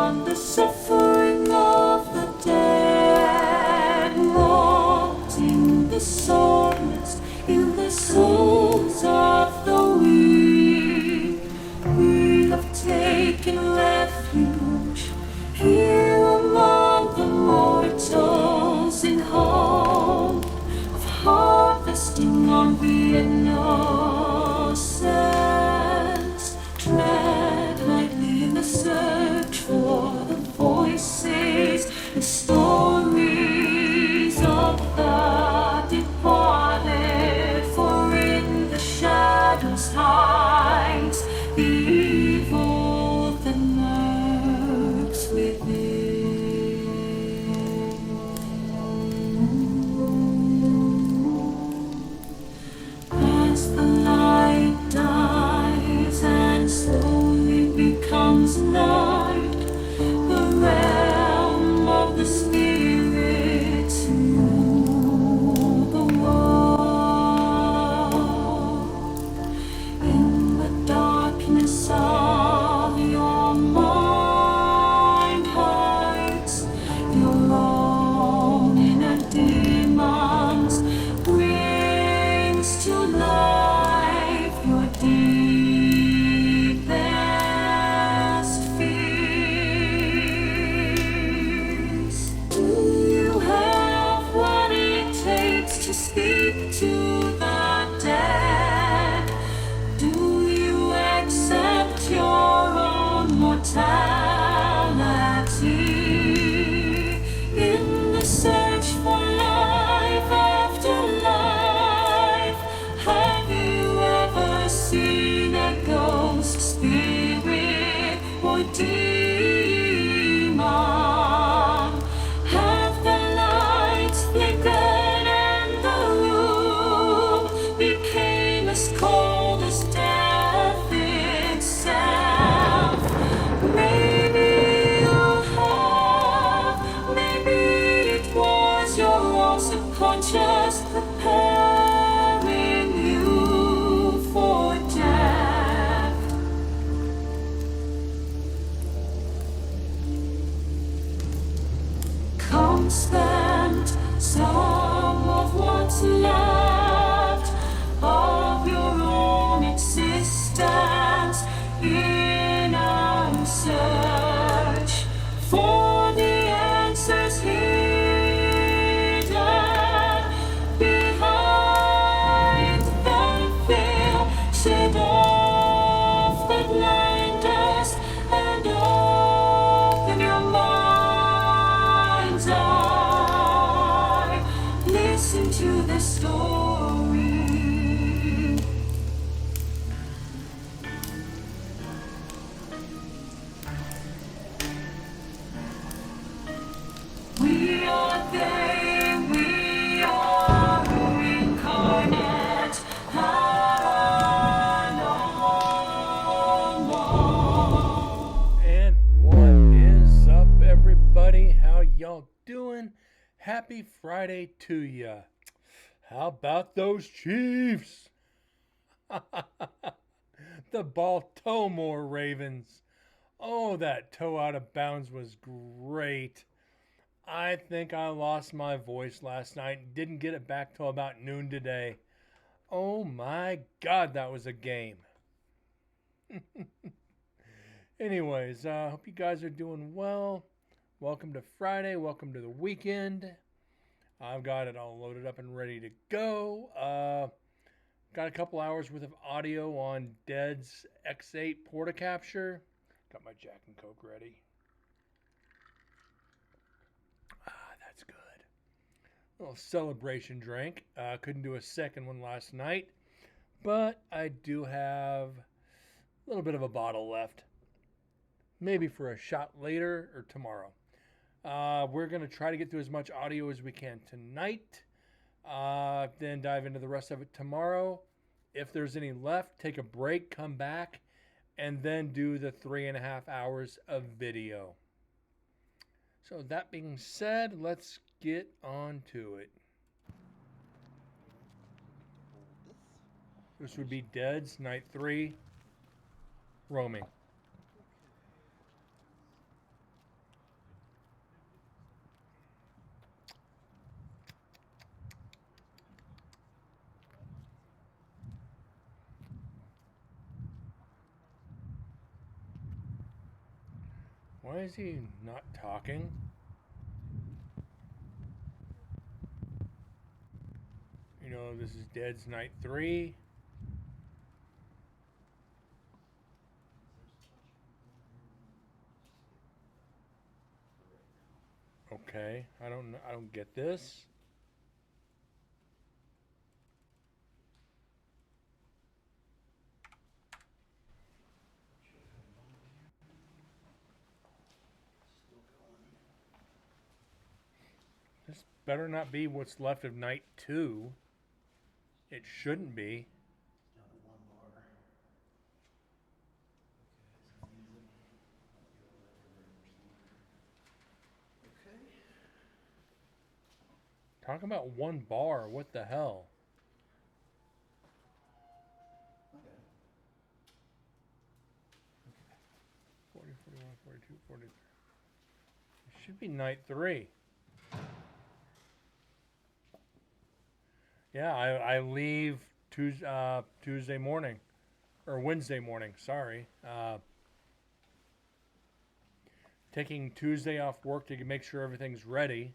on the suffering of the dead, rotting the soulless in the souls of the weak. We have taken refuge here among the mortals in hope of harvesting on the innocent. Tread lightly in the search for the voices, the stories of the departed. For in the shadows hides the evil that lurks within. As the light dies and slowly becomes night, the realm of the spirits rule the world. In the darkness of your mind hides your own inner demons, brings to life your deepest fears. Do you have what it takes to speak to the dead? Do you accept your own mortality? In the search for life after life, have you ever seen a ghost, spirit, or demon? Have the lights flickered and the room became as cold as death itself? Maybe you have, maybe it was your own subconscious preparing you for death. Come spend some of what's left of your own existence in our search for the answers hidden behind the veil. Shed off the blinders and open your mind's eye. Listen to the story. We are they, we are incarnate, paranormal. And what is up, everybody? How y'all doing? Happy Friday to ya. How about those Chiefs? The Baltimore Ravens. Oh, that toe out of bounds was great. I think I lost my voice last night and didn't get it back till about noon today. Oh my God, that was a game. Anyways, I hope you guys are doing well. Welcome to Friday. Welcome to the weekend. I've got it all loaded up and ready to go. Got a couple hours worth of audio on Dead's X8 Portacapture. Got my Jack and Coke ready. That's good. A little celebration drink. Couldn't do a second one last night, but I do have a little bit of a bottle left. Maybe for a shot later or tomorrow. We're going to try to get through as much audio as we can tonight. Then dive into the rest of it tomorrow. If there's any left, take a break, come back, and then do the 3.5 hours of video. So that being said, let's get on to it. This would be Dead's Night 3, Roaming. Why is he not talking? You know, this is Dead's night 3. Okay, I don't get this. This better not be what's left of night 2. It shouldn't be. Down to one bar. Okay. Talk about one bar. What the hell? Okay. 40, 41, 42, 43. It should be night 3. Yeah, I leave Tuesday morning. Or Wednesday morning, sorry. Taking Tuesday off work to make sure everything's ready.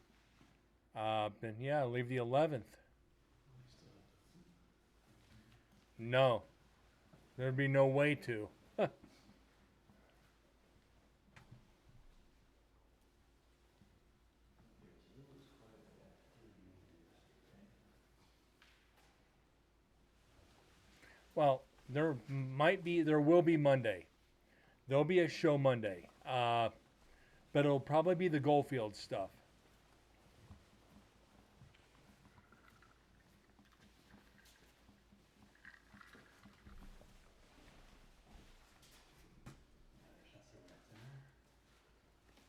And yeah, I leave the 11th. No, there'd be no way to. Well, there will be Monday. There'll be a show Monday. But it'll probably be the Goldfield stuff.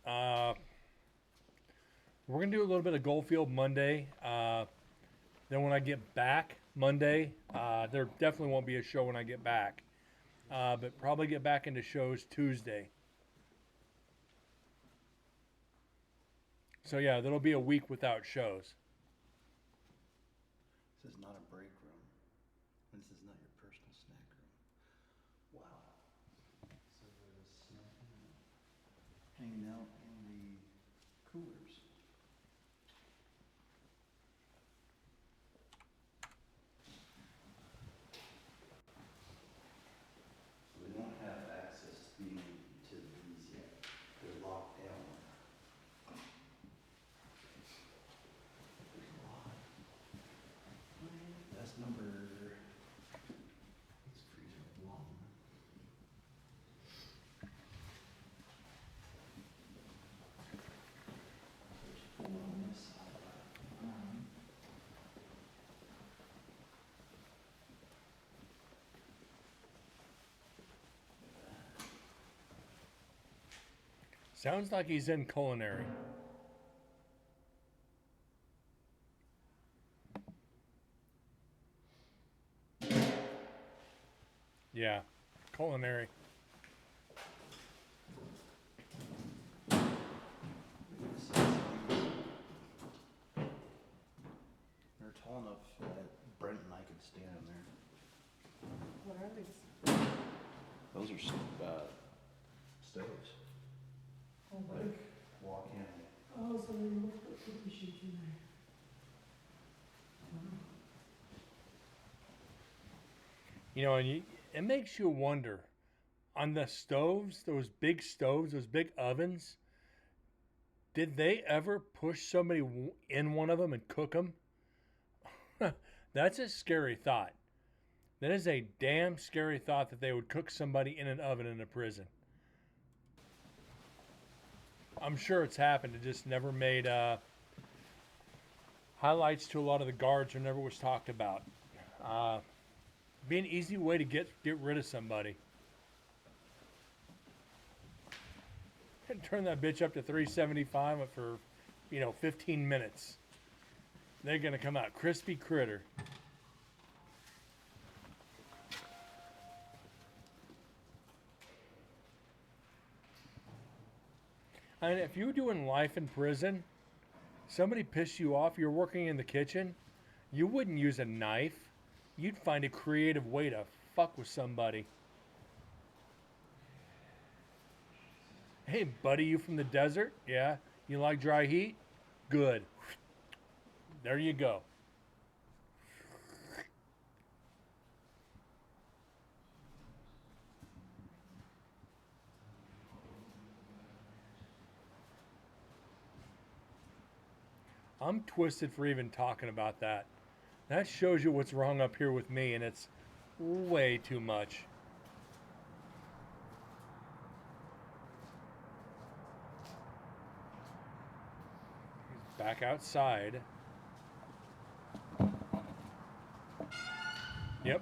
We're gonna do a little bit of Goldfield Monday. Then when I get back Monday, there definitely won't be a show when I get back. But probably get back into shows Tuesday. So yeah, there'll be a week without shows. This is not a break room. This is not your personal snack room. Wow. So there's snacking, hanging out in the coolers. So we don't have access to these yet. They're locked down. There's a lot. That's number. It's freezer one. There's four on this side. Sounds like he's in culinary. Yeah, culinary. They're tall enough that Brent and I could stand in there. What are these? Those are stoves. Oh, Like walk in. oh, so they will put cookie sheets in there. You know, and it makes you wonder on the stoves, those big stoves, those big ovens. Did they ever push somebody in one of them and cook them? That's a scary thought. That is a damn scary thought that they would cook somebody in an oven in a prison. I'm sure it's happened. It just never made highlights to a lot of the guards, or never was talked about. Be an easy way to get rid of somebody. Turn that bitch up to 375 for, 15 minutes. They're gonna come out crispy critter. And if you're doing life in prison, somebody pissed you off, you're working in the kitchen, you wouldn't use a knife. You'd find a creative way to fuck with somebody. Hey, buddy, you from the desert? Yeah. You like dry heat? Good. There you go. I'm twisted for even talking about that. That shows you what's wrong up here with me, and it's way too much. He's back outside. Yep.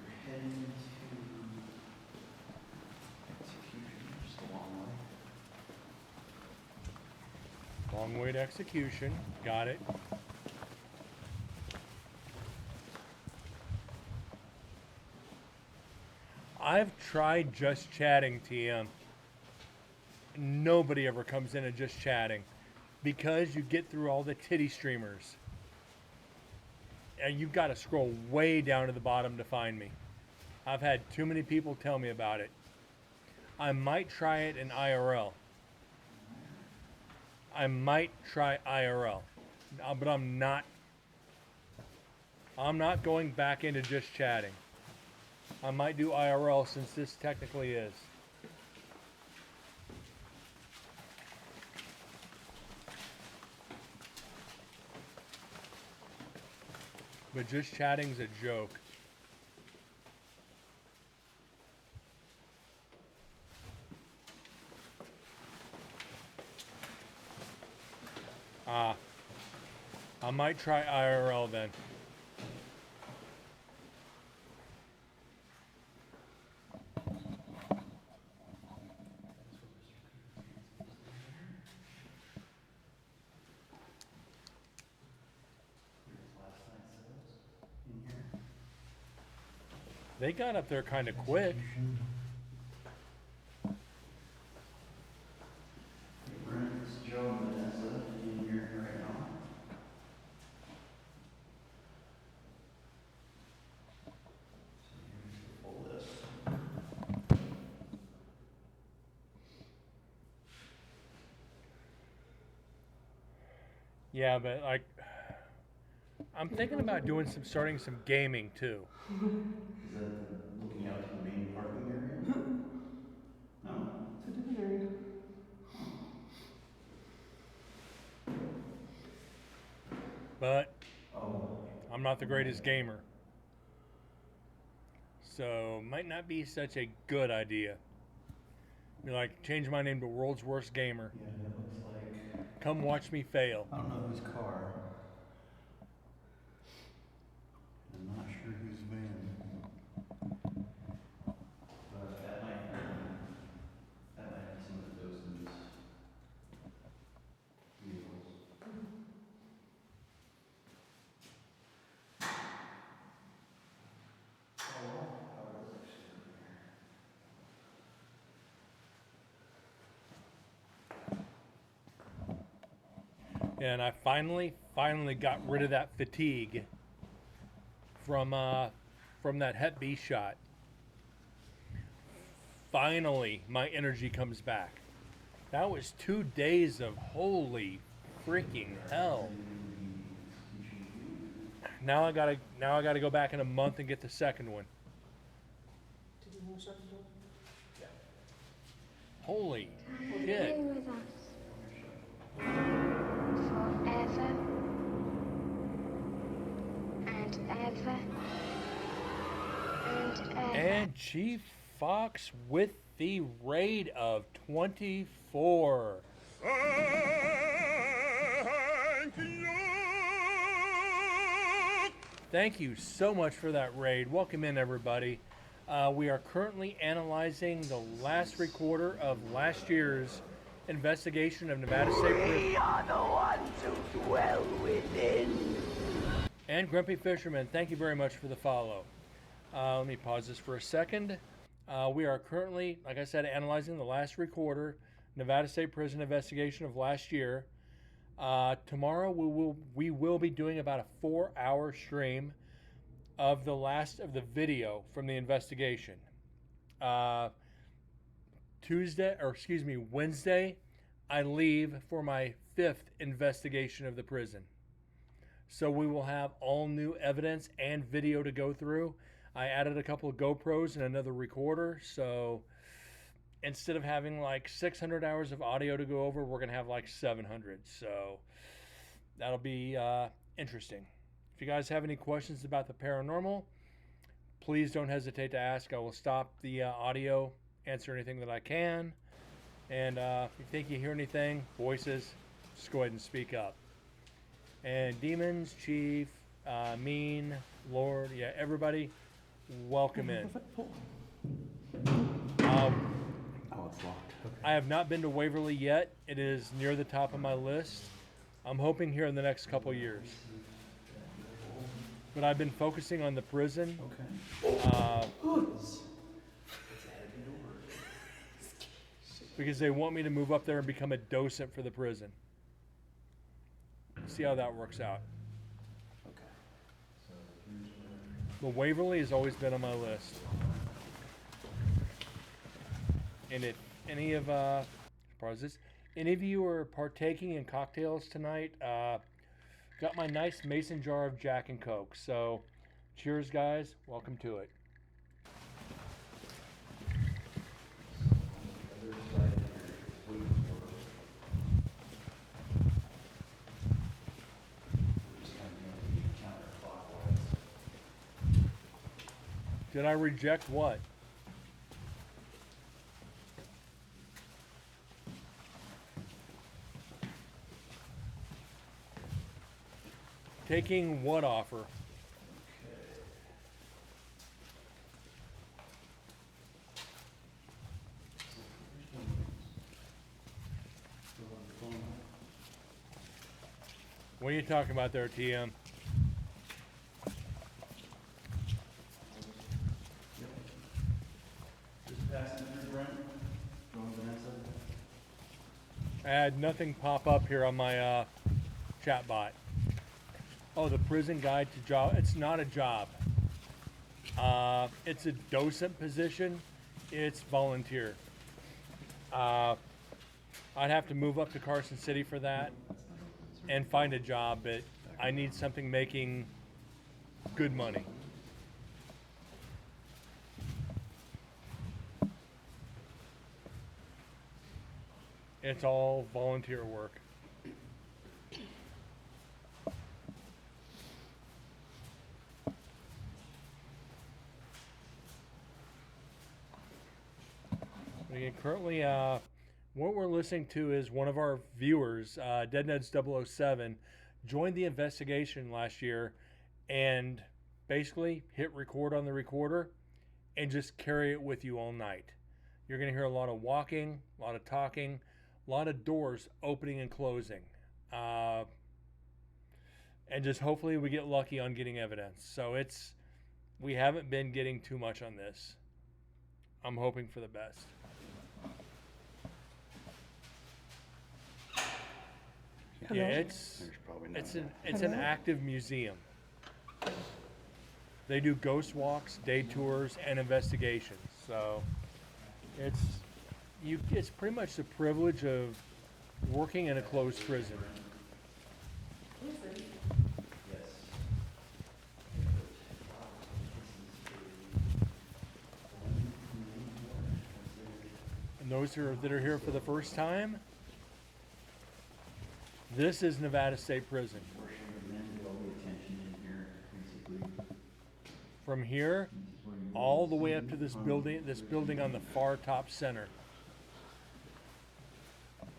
We're heading to execution, just a long way. Long way to execution. Got it. I've tried just chatting, TM. Nobody ever comes in and just chatting because you get through all the titty streamers. And you've got to scroll way down to the bottom to find me. I've had too many people tell me about it. I might try it in IRL. I might try IRL. But I'm not going back into just chatting. I might do IRL since this technically is. But just chatting's a joke. I might try IRL then. They got up there kind of quick. Brent, it's Joe and Vanessa in here right now. So here's the full list. Yeah, but like, I'm thinking about starting some gaming too. Is that looking out to the main parking area? No? It's a different area. But Oh. I'm not the greatest gamer. So might not be such a good idea. Be like, change my name to World's Worst Gamer. Yeah, that looks like, Come watch me fail. I don't know whose car. I'm not sure whose van. But that might be some of the Doson's vehicles. Oh, well, power is actually over here. And I finally got rid of that fatigue from that Hep B shot. Finally, my energy comes back. That was 2 days of holy freaking hell. Now I gotta go back in a month and get the second one. Did you want to shut the door? Holy Be shit. with us forever and ever and ever. And Chief Fox with the raid of 24. Thank you so much for that raid. Welcome in, everybody. We are currently analyzing the last recorder of last year's investigation of Nevada State Prison. We are the ones who dwell within. And Grumpy Fisherman, thank you very much for the follow. Let me pause this for a second. We are currently, like I said, analyzing the last recorder, Nevada State Prison investigation of last year. Tomorrow we will be doing about a 4-hour stream. of the last of the video from the investigation. Wednesday, I leave for my 5th investigation of the prison. So we will have all new evidence and video to go through. I added a couple of GoPros and another recorder. So instead of having like 600 hours of audio to go over, we're going to have like 700. So that'll be interesting. If you guys have any questions about the paranormal, please don't hesitate to ask. I will stop the audio, answer anything that I can. And if you think you hear anything, voices, just go ahead and speak up. And demons, chief, mean, lord, yeah, everybody, welcome in. Oh, it's locked. Okay. I have not been to Waverly yet. It is near the top of my list. I'm hoping here in the next couple years. But I've been focusing on the prison. Okay. Because they want me to move up there and become a docent for the prison. See how that works out. Okay. So here's But Waverly has always been on my list. And if any of any of you are partaking in cocktails tonight, got my nice mason jar of Jack and Coke. So cheers, guys. Welcome to it. Did I reject what? Taking what offer? What are you talking about there, TM? Just passing through, Brent. Going Vanessa. I had nothing pop up here on my chat bot. Oh, the prison guide to job. It's not a job. It's a docent position. It's volunteer. I'd have to move up to Carson City for that and find a job, but I need something making good money. It's all volunteer work. Again, currently, what we're listening to is one of our viewers, Dead Ned's 007, joined the investigation last year and basically hit record on the recorder and just carry it with you all night. You're going to hear a lot of walking, a lot of talking, a lot of doors opening and closing. And just hopefully we get lucky on getting evidence. So we haven't been getting too much on this. I'm hoping for the best. Hello? Yeah, There's probably not. it's an active museum. They do ghost walks, day tours, and investigations. So it's pretty much the privilege of working in a closed prison. And those that are here for the first time, this is Nevada State Prison. From here, all the way up to this building on the far top center.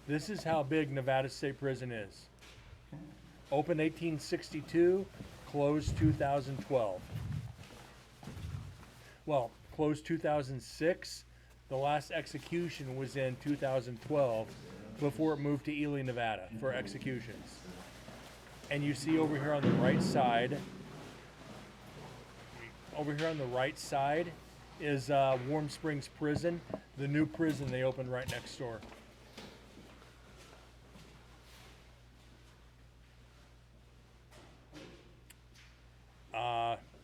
This is how big Nevada State Prison is. Opened 1862, closed 2012. Well, closed 2006. The last execution was in 2012 before it moved to Ely, Nevada for executions. And you see over here on the right side, is Warm Springs Prison, the new prison they opened right next door.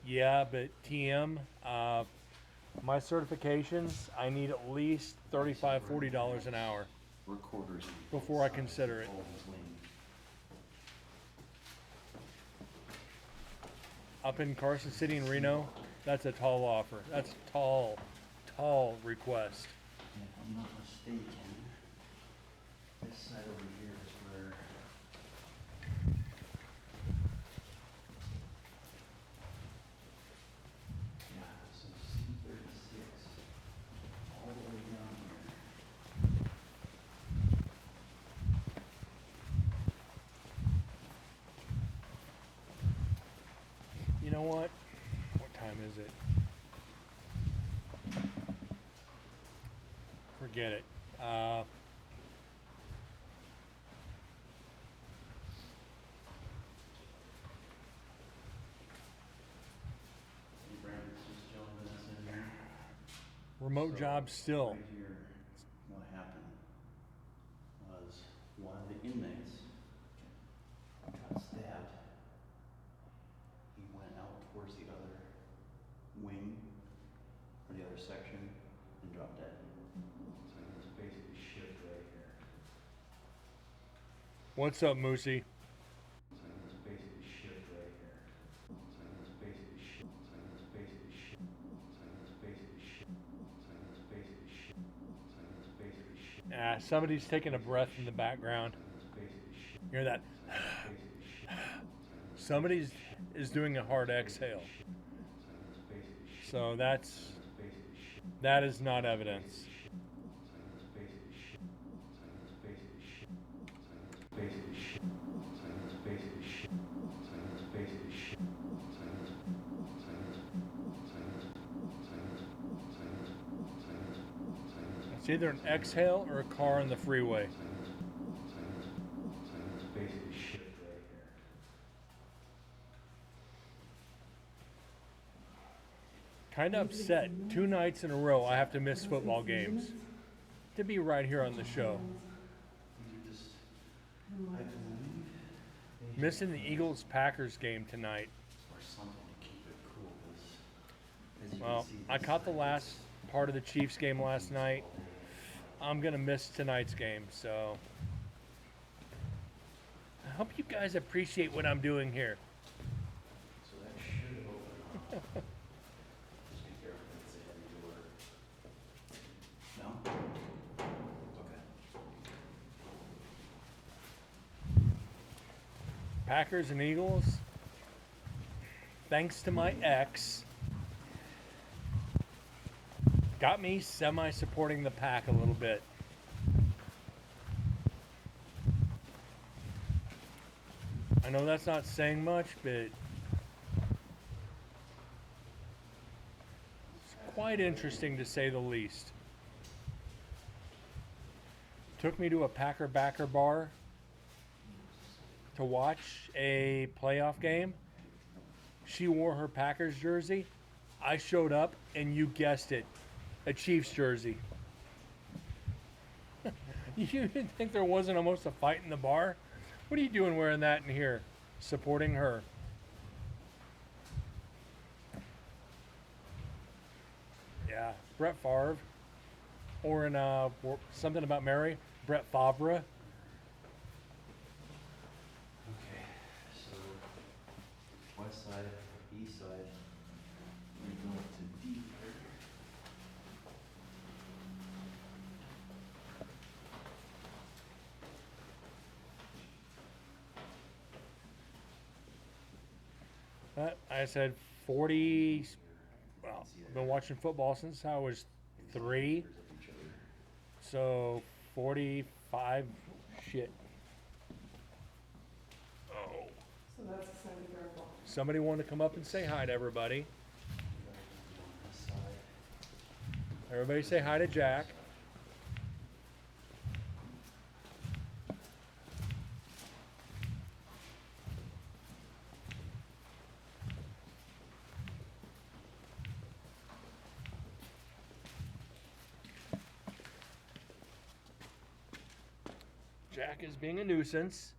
Yeah, but TM, my certifications, I need at least $35, $40 an hour Recorders. before I consider it. Up in Carson City and Reno, that's a tall offer. That's a tall, tall request. If I'm not mistaken, this side over here is where. Yeah, so C36, all the way down here. You know what? What time is it? Forget it. Hey, Brandon's just jumping us in here. Remote So, job still. Right here, what happened was one of the inmates got stabbed. He went out towards the other wing, or the other section, and dropped dead. So he was basically shipped right here. What's up, Moosey? So he was basically shipped right here. So he was basically shipped. So he was basically shipped. So he was basically shipped. So he was basically shipped. So he was basically shipped. Somebody's taking a breath in the background. You hear that? Somebody is doing a hard exhale. So that is not evidence. It's either an exhale or a car on the freeway. Kind of upset. 2 nights in a row I have to miss football games to be right here on the show. Missing the Eagles-Packers game tonight. Well, I caught the last part of the Chiefs game last night. I'm going to miss tonight's game, so I hope you guys appreciate what I'm doing here. So that should open up. Just be careful, it's a heavy door. No? Okay. Packers and Eagles, thanks to my ex, got me semi-supporting the Pack a little bit. I know that's not saying much, but it's quite interesting to say the least. Took me to a Packer backer bar to watch a playoff game. She wore her Packers jersey. I showed up, and you guessed it, a Chiefs jersey. You didn't think there wasn't almost a fight in the bar? What are you doing wearing that in here? Supporting her. Yeah, Brett Favre. Or in something about Mary, Brett Favre. Okay, so west side, east side, we go to deep here. I said 40. Well, I've been watching football since I was 3. So 45. Shit. Oh. So that's the side of the block. Somebody wanted to come up and say hi to everybody. This side. Everybody say hi to Jack. Jack is being a nuisance.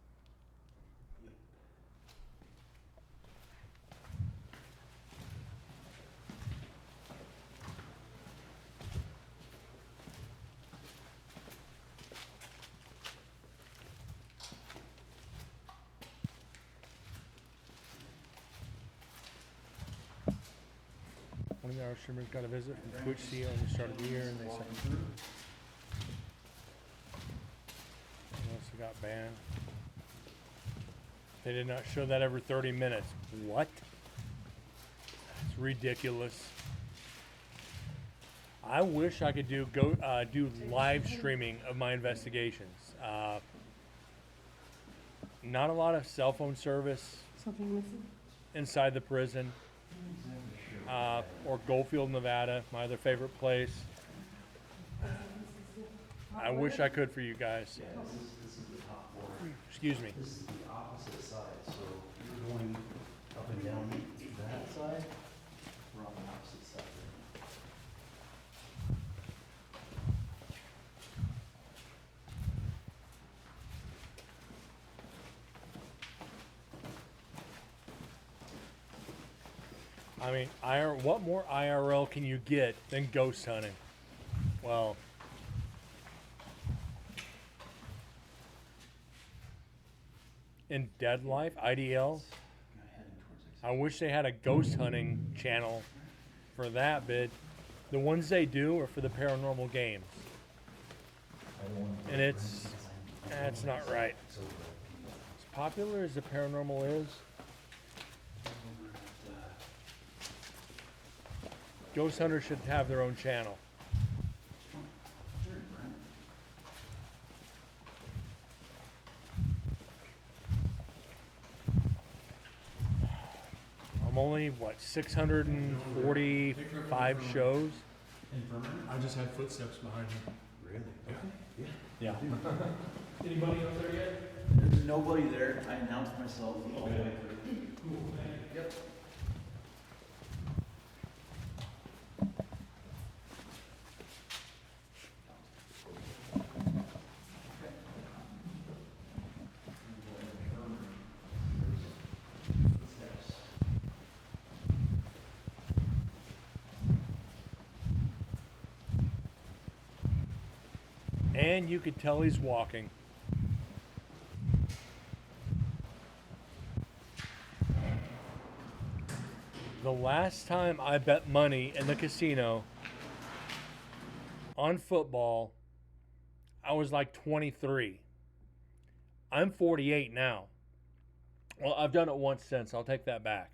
One of our streamers got a visit from Twitch CEO at the start of the year, and they said they also got banned. They did not show that every 30 minutes. What? It's ridiculous. I wish I could do live streaming of my investigations. Not a lot of cell phone service Something missing? inside the prison, or Goldfield, Nevada, my other favorite place. I wish I could for you guys. Yeah, this is the top floor. Excuse me. This is the opposite side, so you're going up and down that side. We're on the opposite side there. I mean, what more IRL can you get than ghost hunting? Well, in Dead Life, IDL, I wish they had a ghost hunting channel for that, but the ones they do are for the paranormal games. And that's not right. As popular as the paranormal is, ghost hunters should have their own channel. I'm only, 645 shows? I just had footsteps behind him. Really? Okay. Yeah. Anybody up there yet? There's nobody there. I announced myself all the way through. Yep. And you could tell he's walking. The last time I bet money in the casino on football, I was like 23. I'm 48 now. Well, I've done it once since. I'll take that back.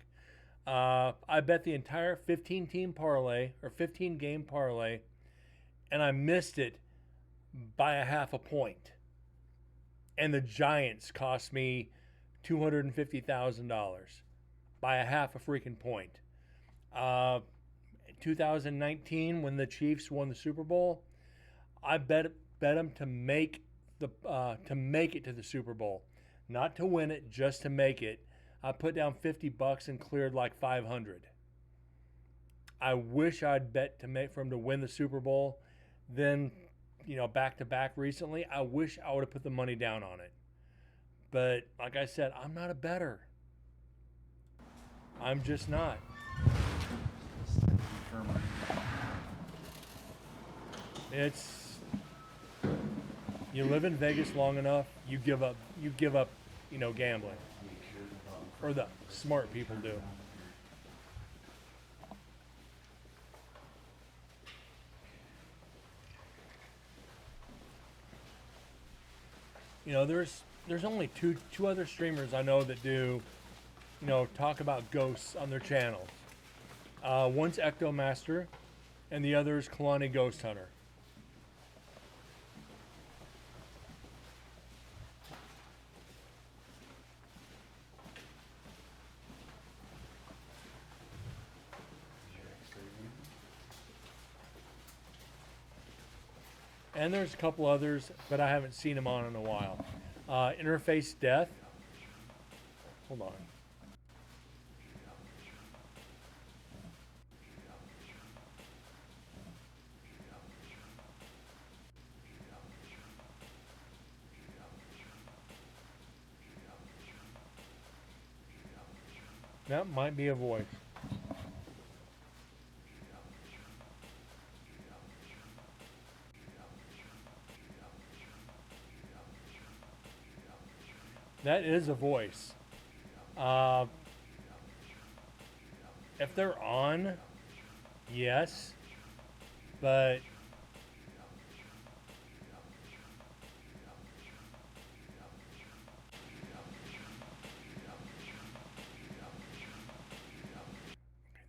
I bet the entire 15-team parlay or 15-game parlay, and I missed it by a half a point. And the Giants cost me $250,000 by a half a freaking point. 2019, when the Chiefs won the Super Bowl, I bet them to make it to the Super Bowl, not to win it, just to make it. I put down $50 and cleared like 500. I wish I'd bet for him to win the Super Bowl. Then, back to back recently, I wish I would have put the money down on it. But like I said, I'm not a bettor. I'm just not. You live in Vegas long enough, you give up, gambling. Or the smart people do. There's only two other streamers I know that do, talk about ghosts on their channels. One's Ectomaster, and the other is Kalani Ghost Hunter. And there's a couple others, but I haven't seen them on in a while. Interface Death. Hold on. That might be a voice. That is a voice. If they're on, Yes, but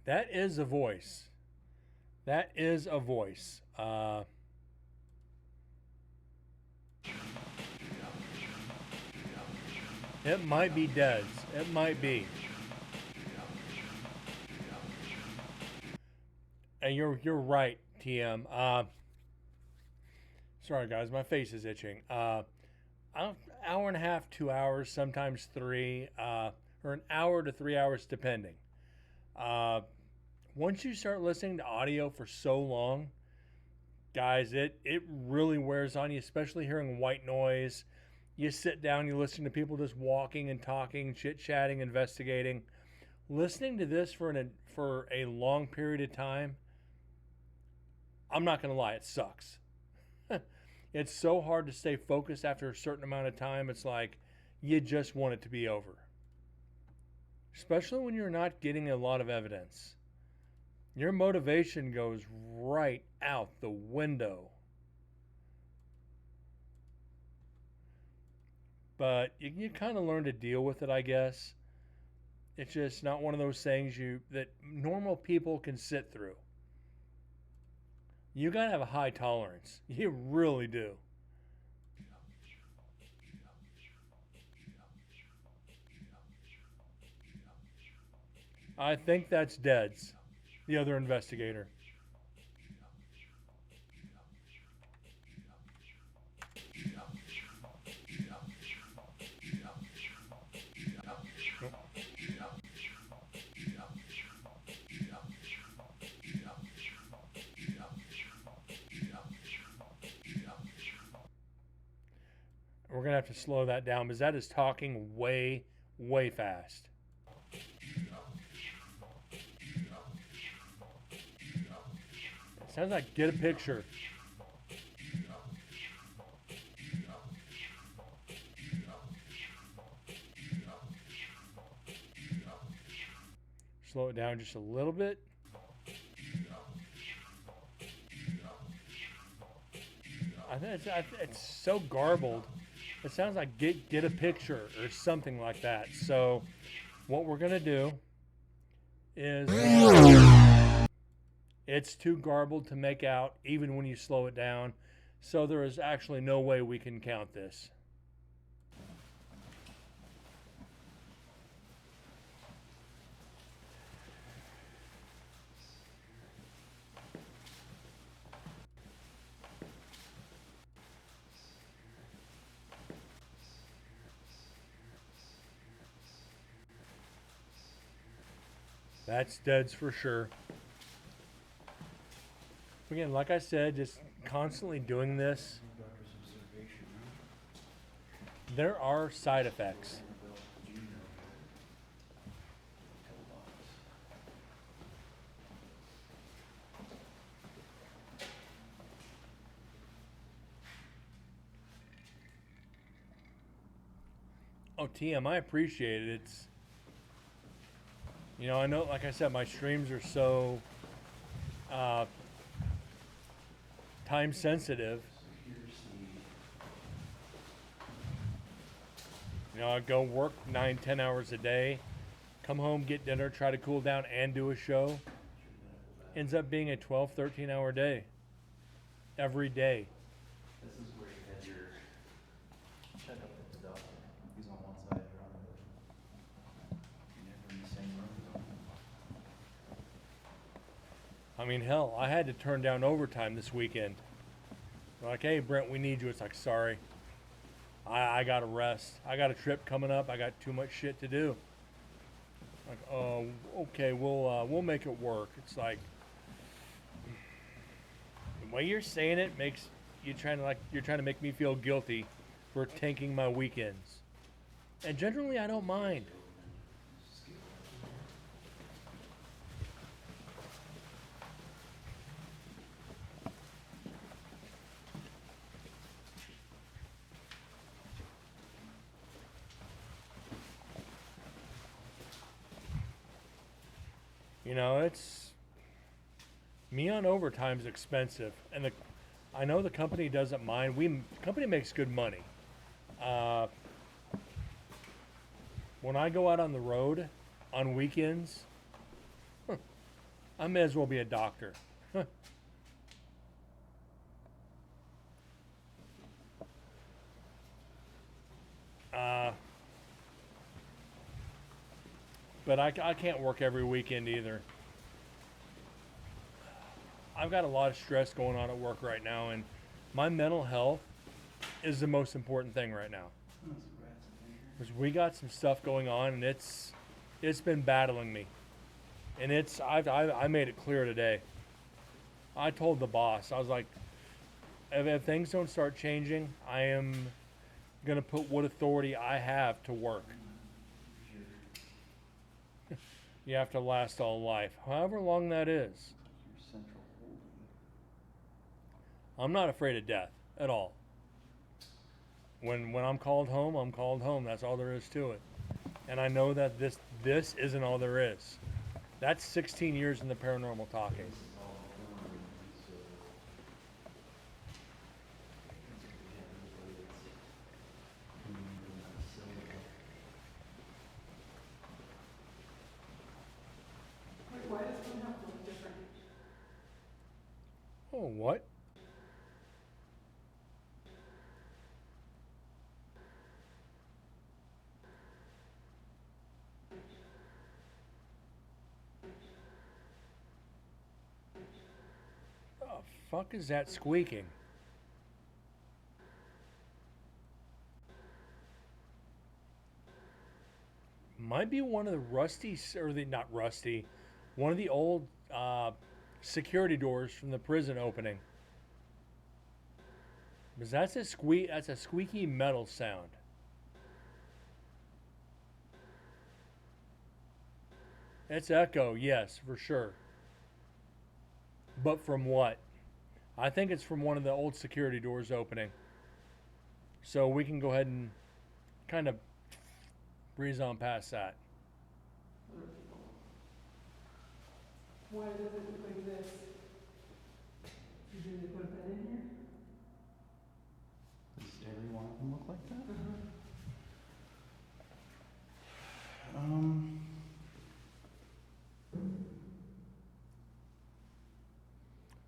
that is a voice. That is a voice. It might be Dez. It might be. And you're right, TM. Sorry guys, my face is itching. Hour and a half, 2 hours, sometimes three, or an hour to 3 hours, depending. Once you start listening to audio for so long, guys, it really wears on you, especially hearing white noise. You sit down, you listen to people just walking and talking, chit chatting, investigating. Listening to this for a long period of time, I'm not gonna lie, it sucks. It's so hard to stay focused after a certain amount of time. It's like you just want it to be over. Especially when you're not getting a lot of evidence. Your motivation goes right out the window. But you kind of learn to deal with it, I guess. It's just not one of those things that normal people can sit through. You gotta have a high tolerance. You really do. I think that's Dead's, the other investigator. We're gonna have to slow that down because that is talking way, way fast. Sounds like get a picture. Slow it down just a little bit. I think it's so garbled. It sounds like get a picture or something like that. So what we're gonna do is it's too garbled to make out even when you slow it down. So there is actually no way we can count this. That's Dead's for sure. Again, like I said, just constantly doing this. There are side effects. Oh, TM, I appreciate it. It's, I know, like I said, my streams are so time sensitive. I go work 9-10 hours a day, come home, get dinner, try to cool down and do a show. Ends up being a 12-13 hour day. Every day. This is where you had your checkup at the doctor. He's on one side, you're on the other. You're never in the same room. I mean, hell, I had to turn down overtime this weekend. They're like, hey, Brent, we need you. It's like, sorry. I got to rest. I got a trip coming up. I got too much shit to do. Like, oh, okay, we'll make it work. It's like, the way you're saying it makes you're trying to make me feel guilty for tanking my weekends. And generally, I don't mind. Me on overtime's expensive, and I know the company doesn't mind. The company makes good money. Uh, when I go out on the road on weekends, I may as well be a doctor. Uh, but I can't work every weekend either. I've got a lot of stress going on at work right now, and my mental health is the most important thing right now. Oh, some rats in here. Because we got some stuff going on, and it's been battling me, and I made it clear today. I told the boss, I was like, if things don't start changing, I am gonna put what authority I have to work. You have to last all life, however long that is. Your central holding. I'm not afraid of death at all. When I'm called home, I'm called home. That's all there is to it. And I know that this isn't all there is. That's 16 years in the paranormal talking. Wait, why does one have to look different? Oh, what? The fuck is that squeaking? Might be one of the not rusty, one of the old security doors from the prison opening. Because that's a squeaky metal sound. It's echo, yes, for sure. But from what? I think it's from one of the old security doors opening. So we can go ahead and kind of breeze on past that. Other people. Why does it look like this? Did they put a bed in here? Does every one of them look like that? Uh-huh.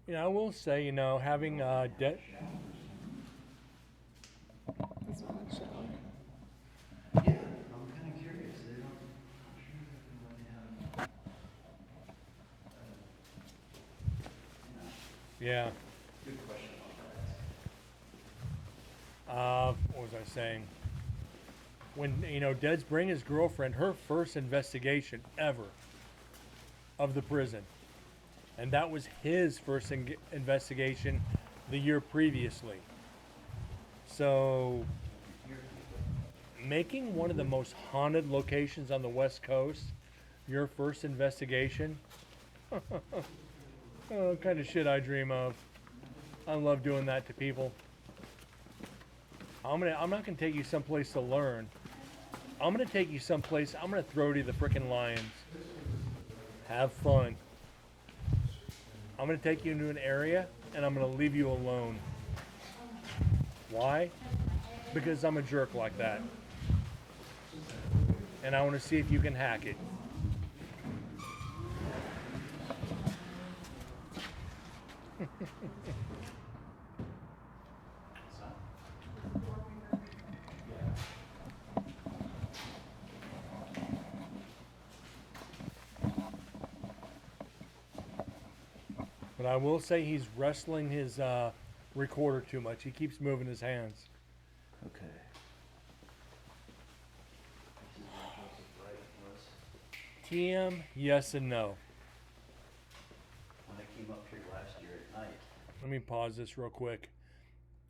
You know, I will say, having debt. That's not a shower. Yeah, I'm kind of curious. They don't. I'm sure that they have. Yeah. Good question about that. What was I saying? When, Dead's bring his girlfriend, her first investigation ever of the prison. And that was his first investigation the year previously. So, making one of the most haunted locations on the West Coast your first investigation, oh, kind of shit I dream of. I love doing that to people. I'm not gonna take you someplace to learn. I'm gonna take you someplace. I'm gonna throw to the frickin' lions. Have fun. I'm gonna take you into an area and I'm gonna leave you alone. Why? Because I'm a jerk like that. And I want to see if you can hack it. But I will say he's wrestling his recorder too much. He keeps moving his hands. Okay. This is what Joseph Wright was TM, yes and no. when I came up here last year at night. Let me pause this real quick.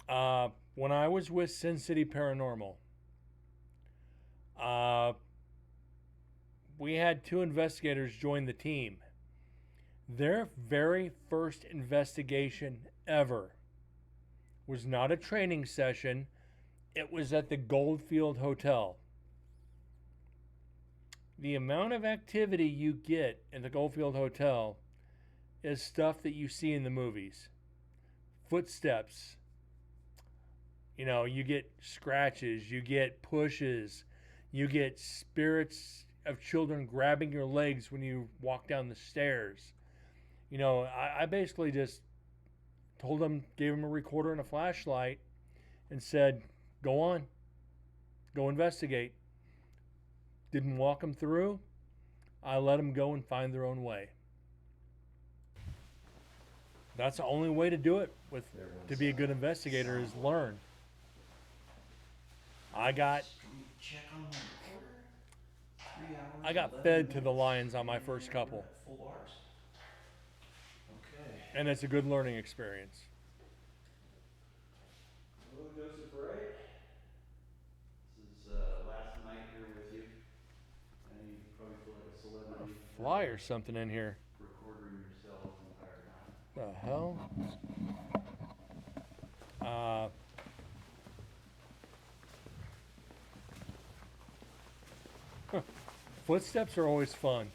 When I was with Sin City Paranormal, we had 2 investigators join the team. Their very first investigation ever was not a training session. It was at the Goldfield Hotel. The amount of activity you get in the Goldfield Hotel is stuff that you see in the movies. Footsteps. You get scratches, you get pushes, you get spirits of children grabbing your legs when you walk down the stairs. I basically just told them, gave them a recorder and a flashlight, and said, go on, go investigate. Didn't walk them through. I let them go and find their own way. That's the only way to do it to be a good investigator is learn. I got Check on my recorder. 3 hours. I got fed to the lions on my first couple, Full bars. Okay. and it's a good learning experience. Hello, Joseph Wright. This is last night here with you. And you probably feel like a celebrity. Fly or something in here. Recording yourself the entire time. The hell? Footsteps are always fun.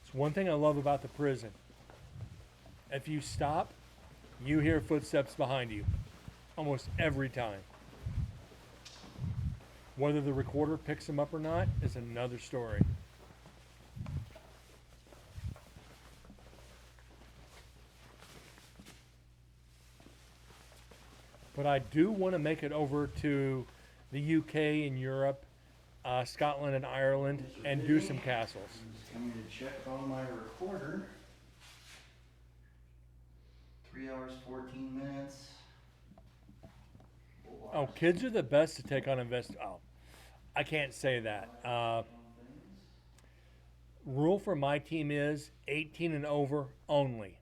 It's one thing I love about the prison. If you stop, you hear footsteps behind you. Almost every time. Whether the recorder picks them up or not is another story. But I do want to make it over to the UK and Europe, Scotland and Ireland, and do some castles. I'm just coming to check on my recorder. 3 hours, 14 minutes. Full Oh, bars. kids are the best to take on Oh, I can't say that. Rule for my team is 18 and over only.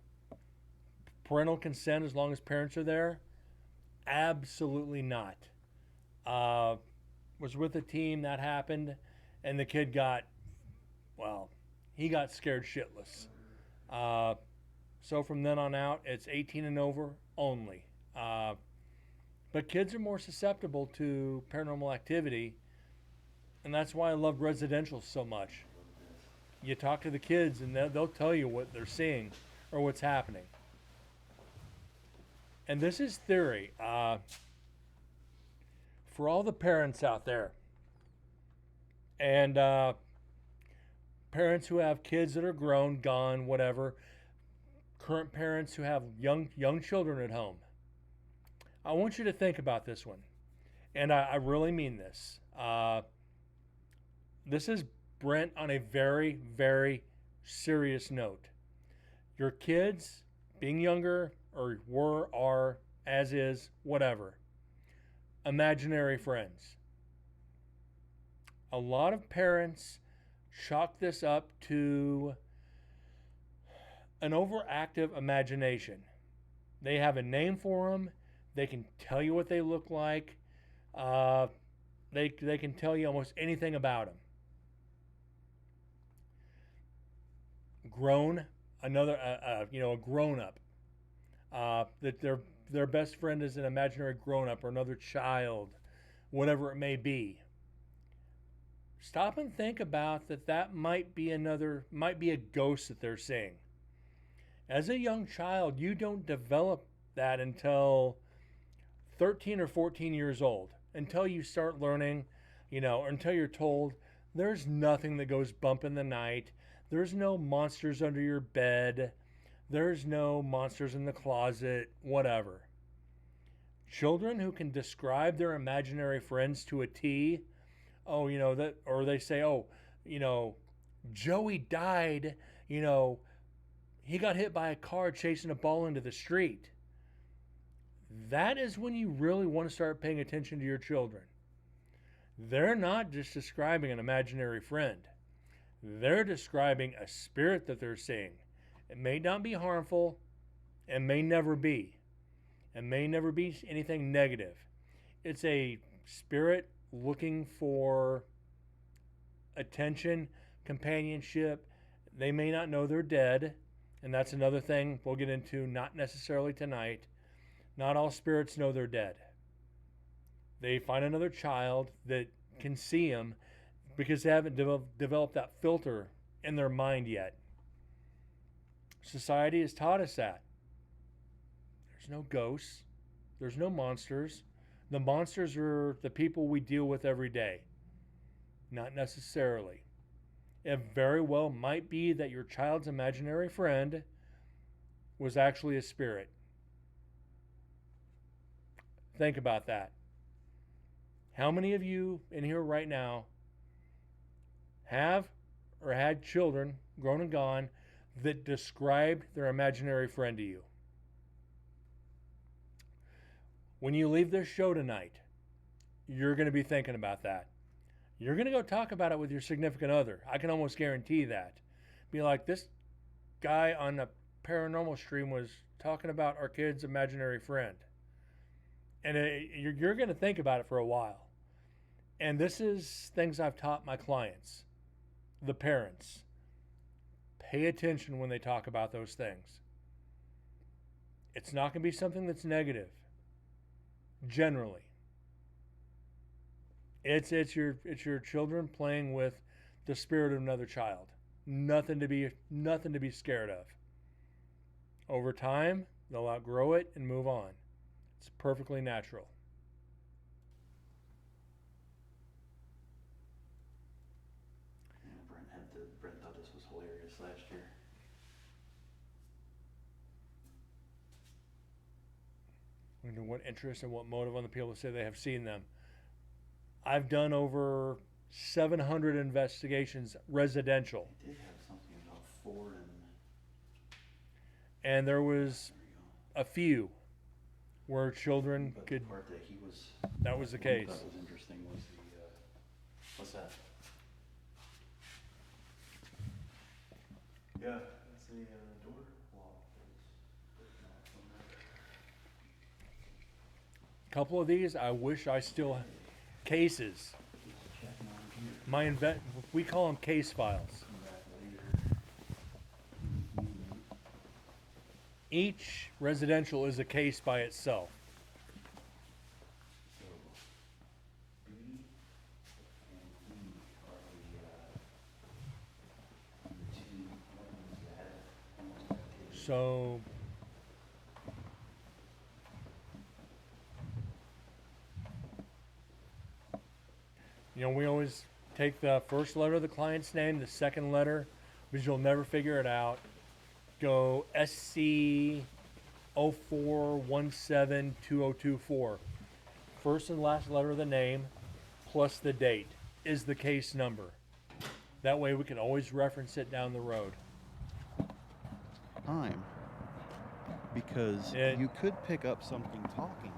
Parental consent as long as parents are there? Absolutely not. Was with a team that happened, and the kid he got scared shitless. So from then on out, it's 18 and over only. But kids are more susceptible to paranormal activity, and that's why I love residential so much. You talk to the kids, and they'll tell you what they're seeing or what's happening. And this is theory. For all the parents out there, and parents who have kids that are grown, gone, whatever, current parents who have young children at home, I want you to think about this one. And I really mean this. This is Brent on a very, very serious note. Your kids, being younger, or were, are, as is, whatever, imaginary friends. A lot of parents chalk this up to an overactive imagination. They have a name for them. They can tell you what they look like. They can tell you almost anything about them. A grown up. That their best friend is an imaginary grown up or another child, whatever it may be. Stop and think about that might be a ghost that they're seeing. As a young child, you don't develop that until 13 or 14 years old, until you start learning, or until you're told there's nothing that goes bump in the night. There's no monsters under your bed. There's no monsters in the closet, whatever. Children who can describe their imaginary friends to a T, or they say, Joey died, he got hit by a car chasing a ball into the street. That is when you really want to start paying attention to your children. They're not just describing an imaginary friend. They're describing a spirit that they're seeing. It may not be harmful, and may never be. It may never be anything negative. It's a spirit looking for attention, companionship. They may not know they're dead, and that's another thing we'll get into, not necessarily tonight. Not all spirits know they're dead. They find another child that can see them, because they haven't developed that filter in their mind yet. Society has taught us that. There's no ghosts. There's no monsters. The monsters are the people we deal with every day. Not necessarily. It very well might be that your child's imaginary friend was actually a spirit. Think about that. How many of you in here right now have or had children, grown and gone, that described their imaginary friend to you? When you leave this show tonight, you're going to be thinking about that. You're going to go talk about it with your significant other. I can almost guarantee that. Be like, this guy on the paranormal stream was talking about our kid's imaginary friend. And you're going to think about it for a while. And this is things I've taught my clients, the parents. Pay attention when they talk about those things. It's not going to be something that's negative. Generally. It's your children playing with the spirit of another child. Nothing to be scared of. Over time, they'll outgrow it and move on. It's perfectly natural. Yeah, Brent thought this was hilarious last year. I wonder what interest and what motive on the people to say they have seen them. I've done over 700 investigations residential. He did have something about Ford And there was there we a few where children go. But could. the part that he was. That was the what case. I thought was interesting was the. What's that? Yeah, it's a door lock. A couple of these, I wish I still cases. We call them case files. Each residential is a case by itself. So we always take the first letter of the client's name, the second letter, because you'll never figure it out. Go SC 04172024. First and last letter of the name plus the date is the case number. That way we can always reference it down the road. Time. Because you could pick up something talking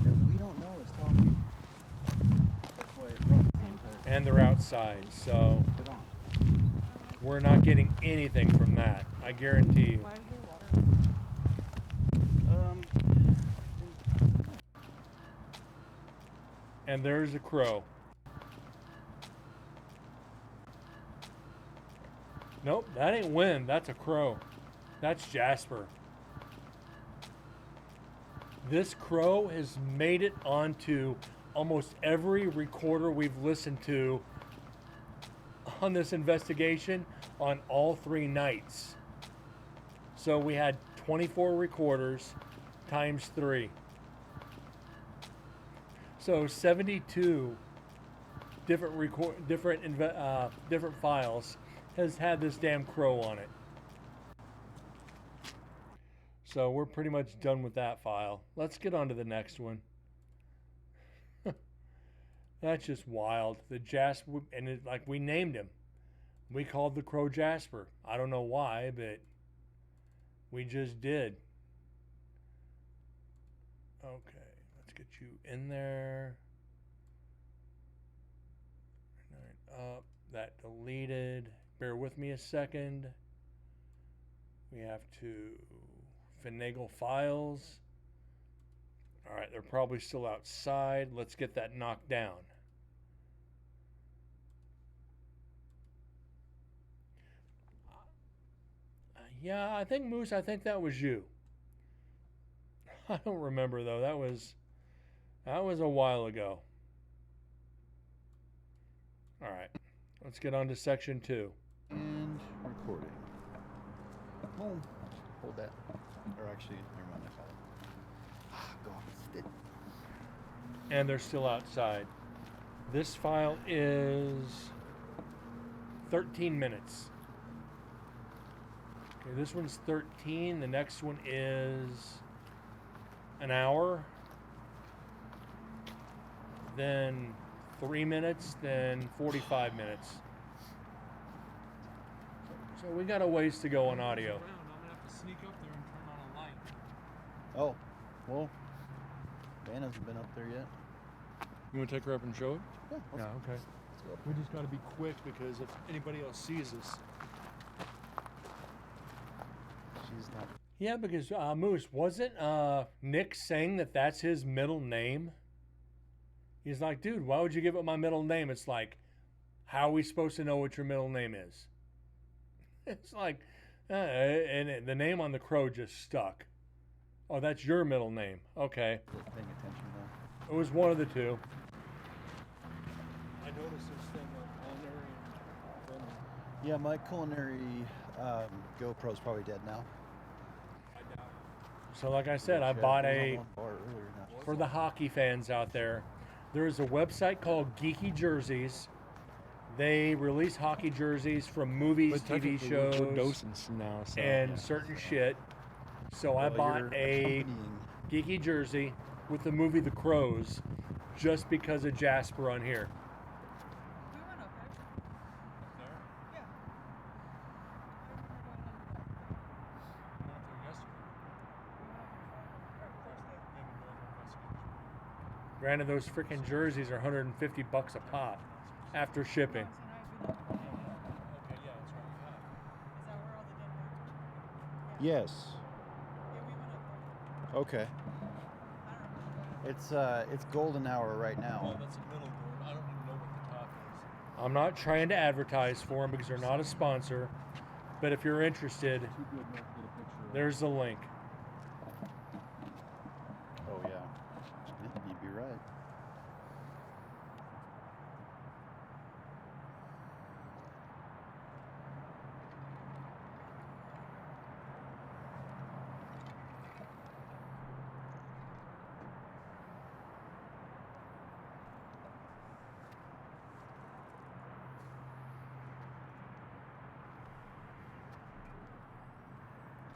that we don't know is talking. That's why it runs the entire And they're outside, so Put on. we're not getting anything from that. I guarantee you. Why is there water? And there's a crow. Nope, that ain't wind. That's a crow. That's Jasper. This crow has made it onto almost every recorder we've listened to on this investigation on all 3 nights. So we had 24 recorders times 3. So 72 different files has had this damn crow on it. So we're pretty much done with that file. Let's get on to the next one. That's just wild. The Jasper, and like we named him. We called the crow Jasper. I don't know why, but we just did. Okay, let's get you in there. Up, that deleted. Bear with me a second. We have to finagle files. All right, they're probably still outside. Let's get that knocked down. Yeah, I think Moose, I think that was you. I don't remember though. That was a while ago. All right. Let's get on to section 2. And recording. Boom. Hold that. Or actually, never mind. I got it. Ah, God. It. And they're still outside. This file is 13 minutes. Okay, this one's 13. The next one is an hour. Then 3 minutes. Then 45 minutes. So we got a ways to go on audio. I'm gonna have to sneak up there and turn on a light. Oh, well, Dan hasn't been up there yet. You want to take her up and show it? Yeah. Yeah, okay. We just got to be quick because if anybody else sees us, She's not. Yeah, because Moose, wasn't Nick saying that that's his middle name? He's like, dude, why would you give it my middle name? It's like, how are we supposed to know what your middle name is? It's like, and the name on the crow just stuck. Oh, that's your middle name. Okay. Paying attention though. It was one of the two. I noticed this thing on culinary and filming. Yeah, my culinary GoPro's probably dead now. I doubt So like I said, I Yeah, bought it was on a, one bar earlier, not for the hockey fans out there, there is a website called Geeky Jerseys. They release hockey jerseys from movies, TV shows, docents now, so and certain shit. So I Well, bought you're a accompanying- geeky jersey with the movie The Crows just because of Jasper on here. We went up there. Yeah. Granted, those freaking jerseys are $150 a pop after shipping. Yes. Okay. It's golden hour right now. That's a middle board. I don't even know what the top is. I'm not trying to advertise for them because they're not a sponsor, but if you're interested, Too good not to get a picture. there's the link. Oh yeah. You'd be right.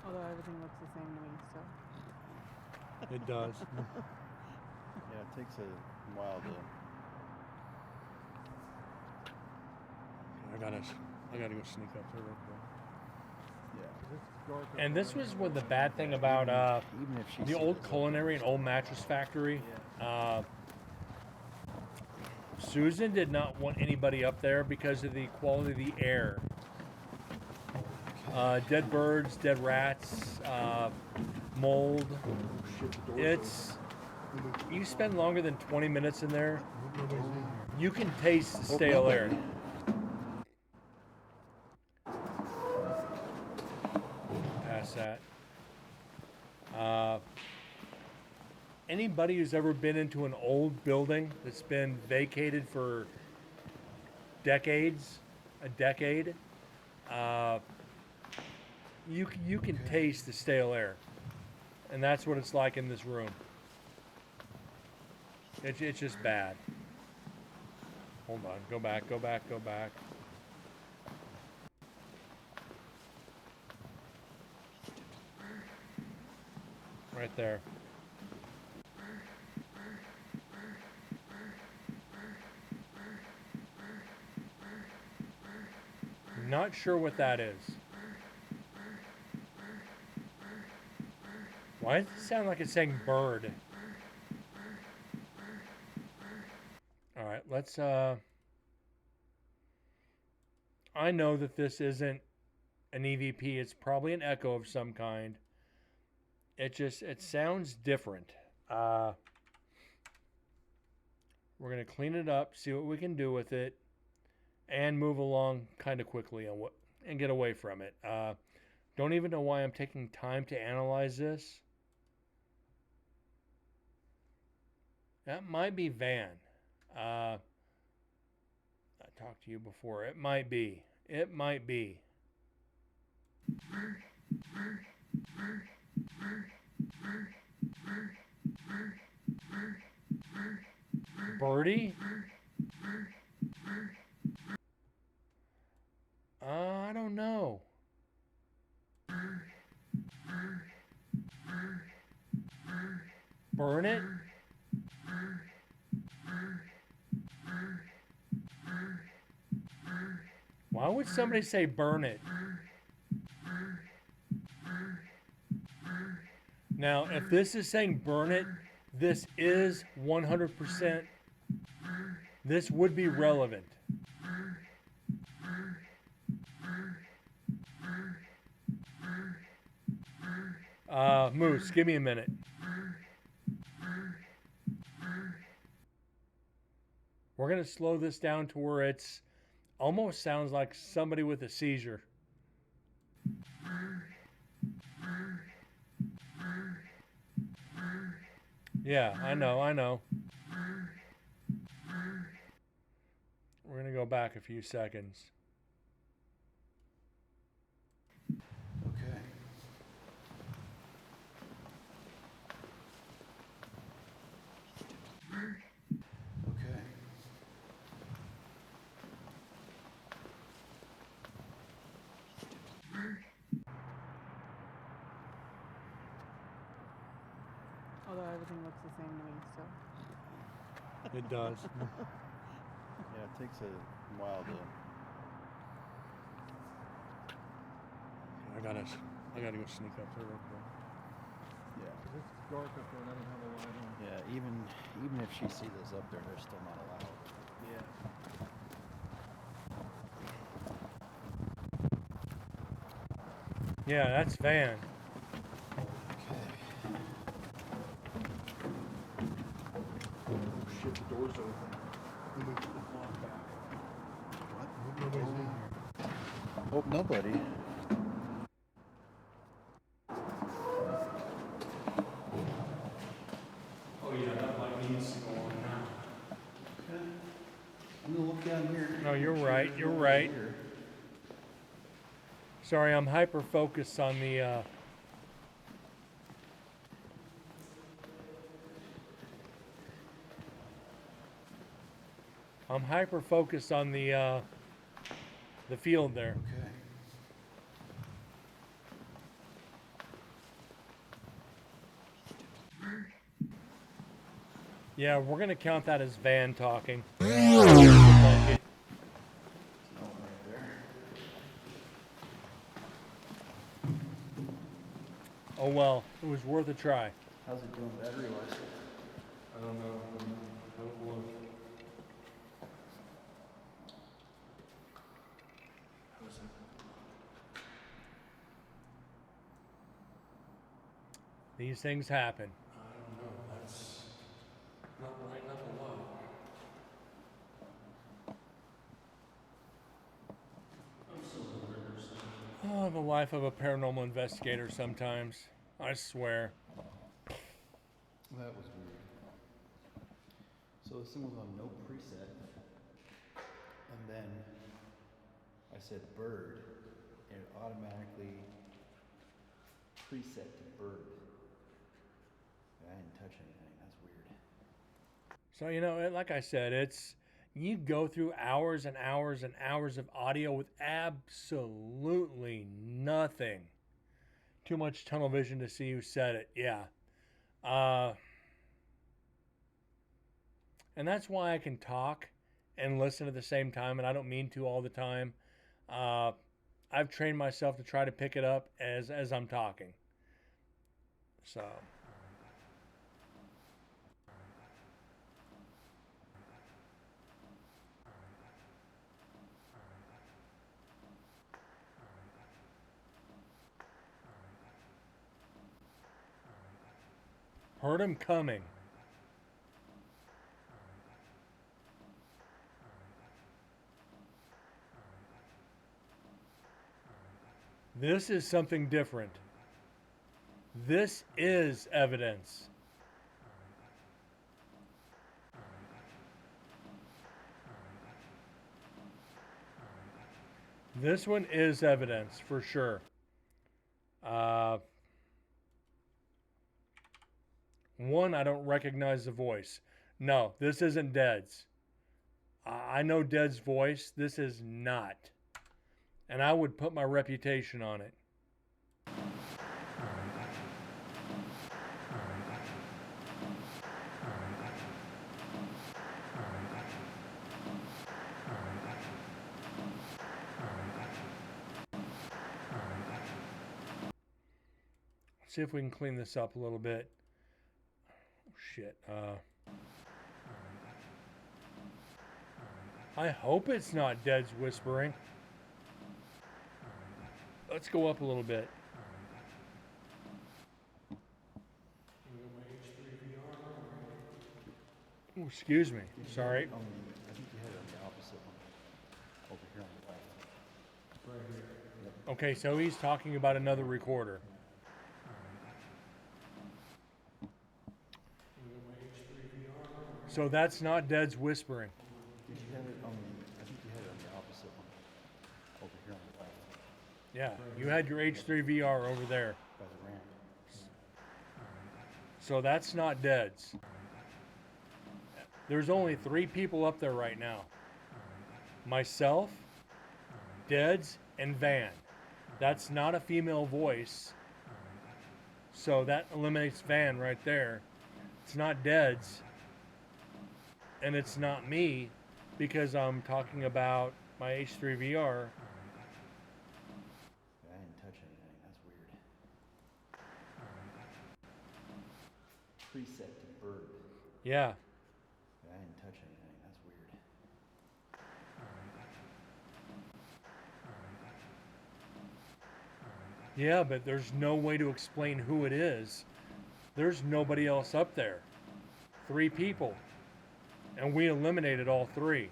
Although everything looks the same to me, so. It does. Yeah, it takes a while to. I gotta go sneak up there real quick. Yeah. And this was what the bad thing about Even if she the old culinary and old mattress factory. Susan did not want anybody up there because of the quality of the air. Dead birds, dead rats, mold. It's, you spend longer than 20 minutes in there, you can taste the stale air. Past that. Anybody who's ever been into an old building that's been vacated for decades, a decade, you can taste the stale air, and that's what it's like in this room. It's just bad. Hold on, go back. Right there. Not sure what that is. Why does it sound like it's saying bird? Alright, let's I know that this isn't an EVP, it's probably an echo of some kind. It sounds different. We're gonna clean it up, see what we can do with it, and move along kind of quickly and get away from it. Don't even know why I'm taking time to analyze this. That might be Van. I talked to you before. It might be. Birdie? I don't know. Burn it? Why would somebody say burn it? Now, if this is saying burn it, this is 100%. This would be relevant. Moose, give me a minute. We're going to slow this down to where it's almost sounds like somebody with a seizure. Yeah, I know. We're going to go back a few seconds. Okay. Okay. Although everything looks the same to me, so. It does. Yeah, it takes a while to. I gotta go sneak up there real quick. Yeah. It's dark up there and I don't have a light on. Yeah, even if she sees us up there, they're still not allowed. Yeah, that's Van. Oh shit, the door's open. We moved the clock back. What? Nobody's in here. Oh, nobody. Oh yeah, that light needs to go on now. Okay. I'm gonna look down here. No, you're Make sure right, there's you're nobody right. here. Sorry, I'm hyper focused on the the field there. Okay. Yeah, we're gonna count that as Van talking. Like it. No one right there. Oh well, it was worth a try. How's it doing battery-wise? I don't know. I don't look. These things happen. I don't know. That's not lighting up a lot. I'm still in the Oh, the life of a paranormal investigator sometimes. I swear. That was weird. So this thing was on no preset, and then I said bird, and it automatically preset to bird. I didn't touch anything. That's weird. So, you know, like I said, it's you go through hours and hours and hours of audio with absolutely nothing. Too much tunnel vision to see who said it. Yeah. And that's why I can talk and listen at the same time, and I don't mean to all the time. I've trained myself to try to pick it up as I'm talking. So. Heard him coming. This is something different. This is evidence. This one is evidence for sure. One, I don't recognize the voice. No, this isn't Dead's. I know Dead's voice. This is not. And I would put my reputation on it. See if we can clean this up a little bit. Oh, shit. I hope it's not Dead's whispering. Let's go up a little bit. Oh, excuse me. Sorry. I think you had it on the opposite one. Over here on the left. Right here. Okay, so he's talking about another recorder. So that's not Dead's whispering. Did you have it on the, I think you had it on the opposite one. Over here on the left. Yeah, you had your H3VR over there. By the ramp. So that's not Dead's. There's only 3 people up there right now. Myself, Dead's, and Van. That's not a female voice. So that eliminates Van right there. It's not Dead's. And it's not me because I'm talking about my H3VR. I didn't touch anything. That's weird. Preset to bird. Yeah. I didn't touch anything. That's weird. Yeah, but there's no way to explain who it is. There's nobody else up there. 3 people. And we eliminated all 3.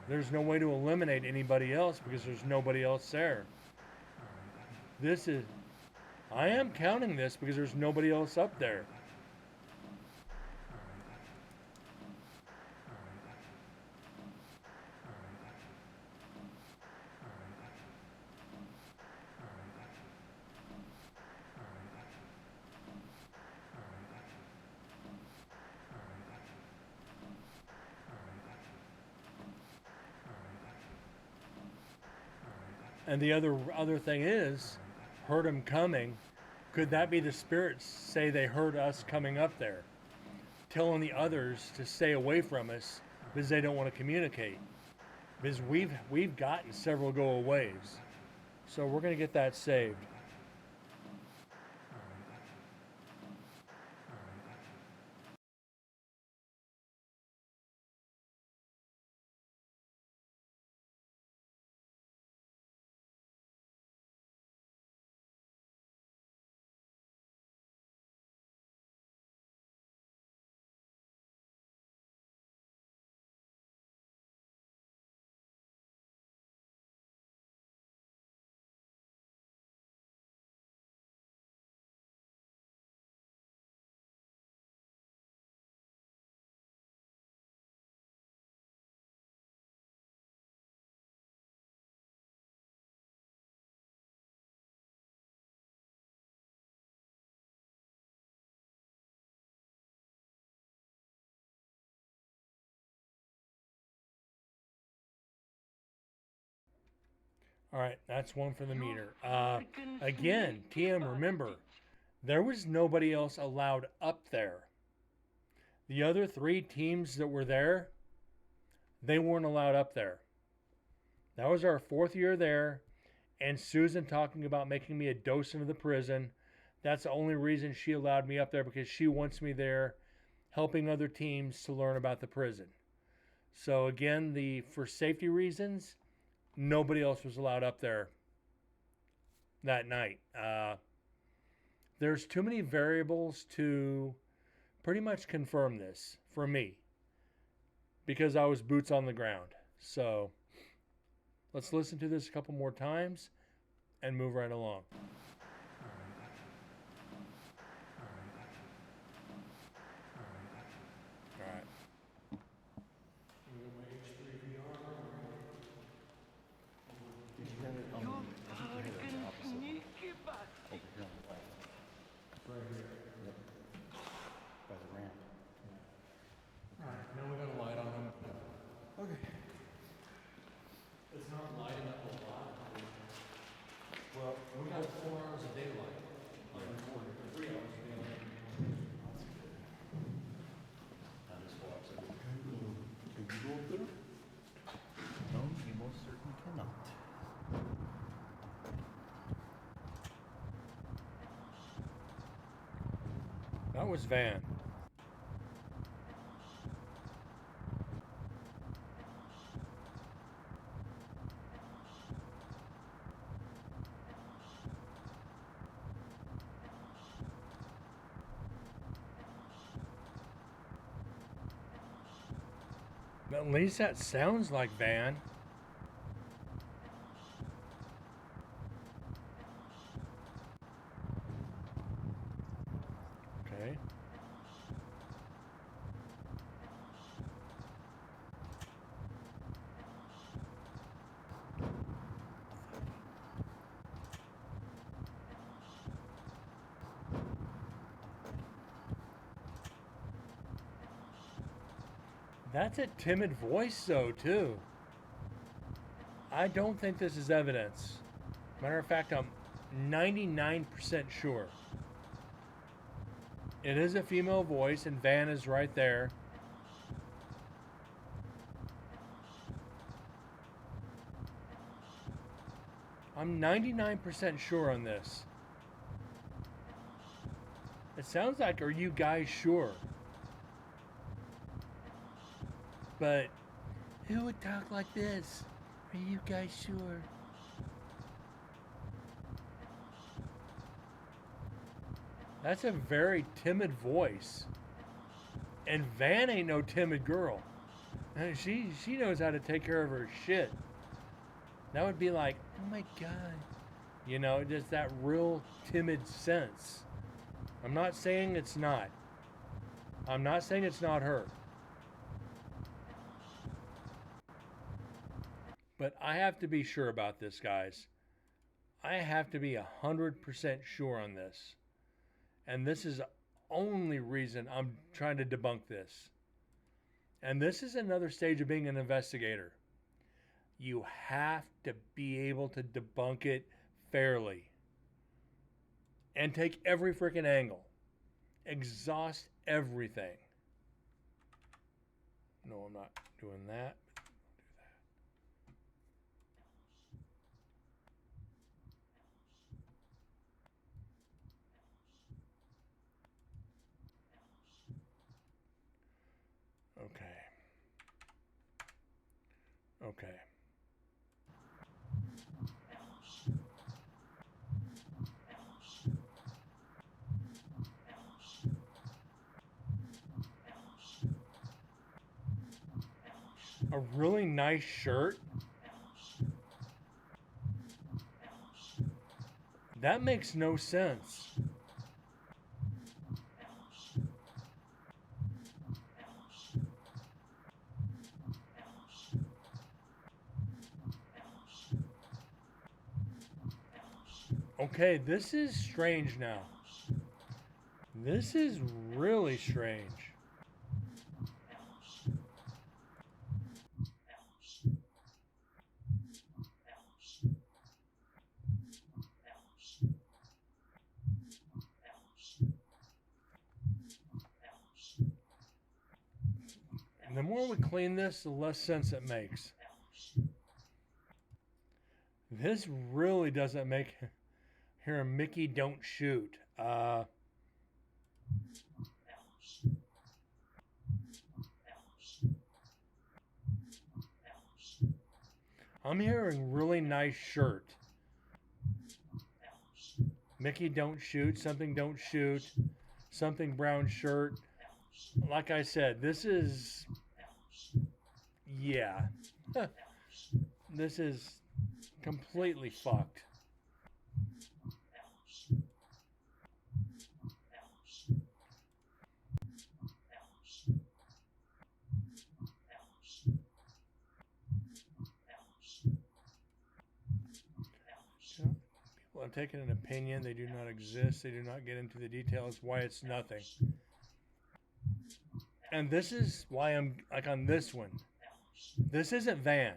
There's no way to eliminate anybody else because there's nobody else there. I am counting this because there's nobody else up there. And the other thing is, heard him coming. Could that be the spirits say they heard us coming up there, telling the others to stay away from us because they don't want to communicate? Because we've gotten several go-aways, so we're gonna get that saved. All right, that's one for the meter. Again, TM, remember, there was nobody else allowed up there. The other 3 teams that were there, they weren't allowed up there. That was our 4th year there, and Susan talking about making me a docent of the prison. That's the only reason she allowed me up there, because she wants me there helping other teams to learn about the prison. So again, for safety reasons, nobody else was allowed up there that night. There's too many variables to pretty much confirm this for me, because I was boots on the ground. So let's listen to this a couple more times and move right along. All right. Did you have it That was Van. At least that sounds like Van. Okay. That's a timid voice, though, too. I don't think this is evidence. Matter of fact, I'm 99% sure. It is a female voice, and Van is right there. I'm 99% sure on this. It sounds like, are you guys sure? But who would talk like this? Are you guys sure? That's a very timid voice. And Van ain't no timid girl. She knows how to take care of her shit. That would be like, oh my God. You know, just that real timid sense. I'm not saying it's not. I'm not saying it's not her. But I have to be sure about this, guys. I have to be 100% sure on this. And this is the only reason I'm trying to debunk this. And this is another stage of being an investigator. You have to be able to debunk it fairly. And take every freaking angle. Exhaust everything. No, I'm not doing that. Okay. Okay. A really nice shirt. That makes no sense. Okay, this is strange now. This is really strange. The more we clean this, the less sense it makes. This really doesn't make... Here, Mickey, don't shoot. I'm hearing really nice shirt. Mickey, don't shoot. Something, don't shoot. Something, brown shirt. Like I said, this is... Yeah. This is completely fucked. People have taken an opinion. They do not exist. They do not get into the details why it's nothing. And this is why I'm like on this one. This isn't Van.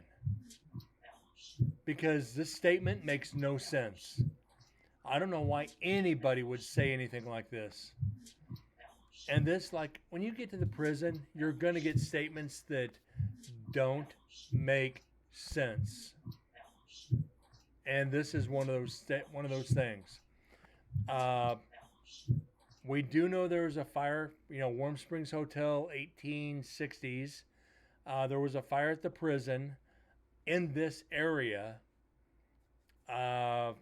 Because this statement makes no sense. I don't know why anybody would say anything like this. And this, like, when you get to the prison, you're going to get statements that don't make sense. And this is one of those things. We do know there was a fire, Warm Springs Hotel, 1860s. There was a fire at the prison in this area. Uh,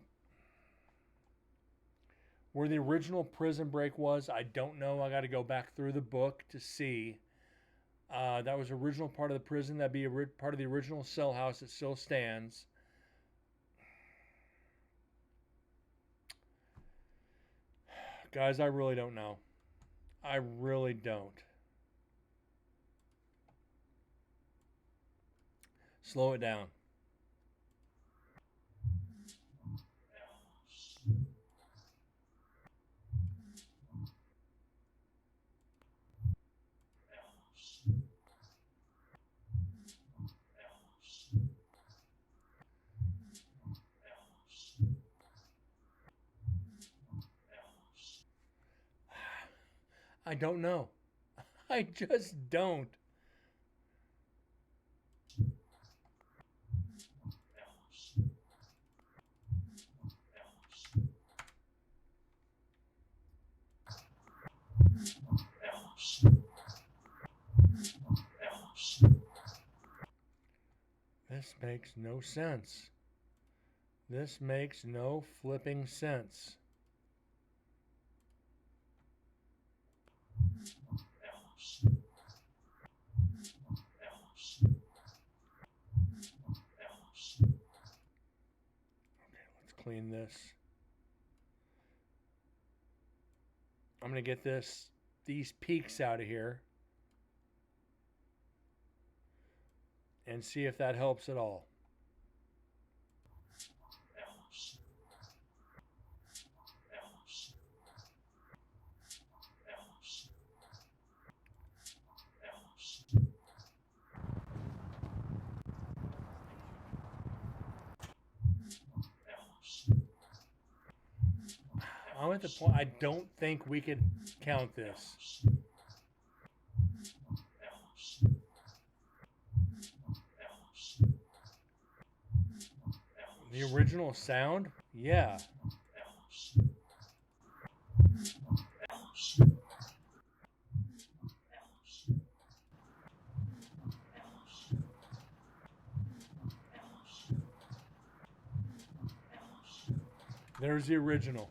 where the original prison break was, I don't know. I got to go back through the book to see. That was original part of the prison. That'd be part of the original cell house that still stands. Guys, I really don't know. I really don't. Slow it down. I don't know. I just don't. This makes no sense. This makes no flipping sense. Okay, let's clean this. I'm going to get these peaks out of here and see if that helps at all. I'm at the point I don't think we could count this. The original sound? Yeah. There's the original.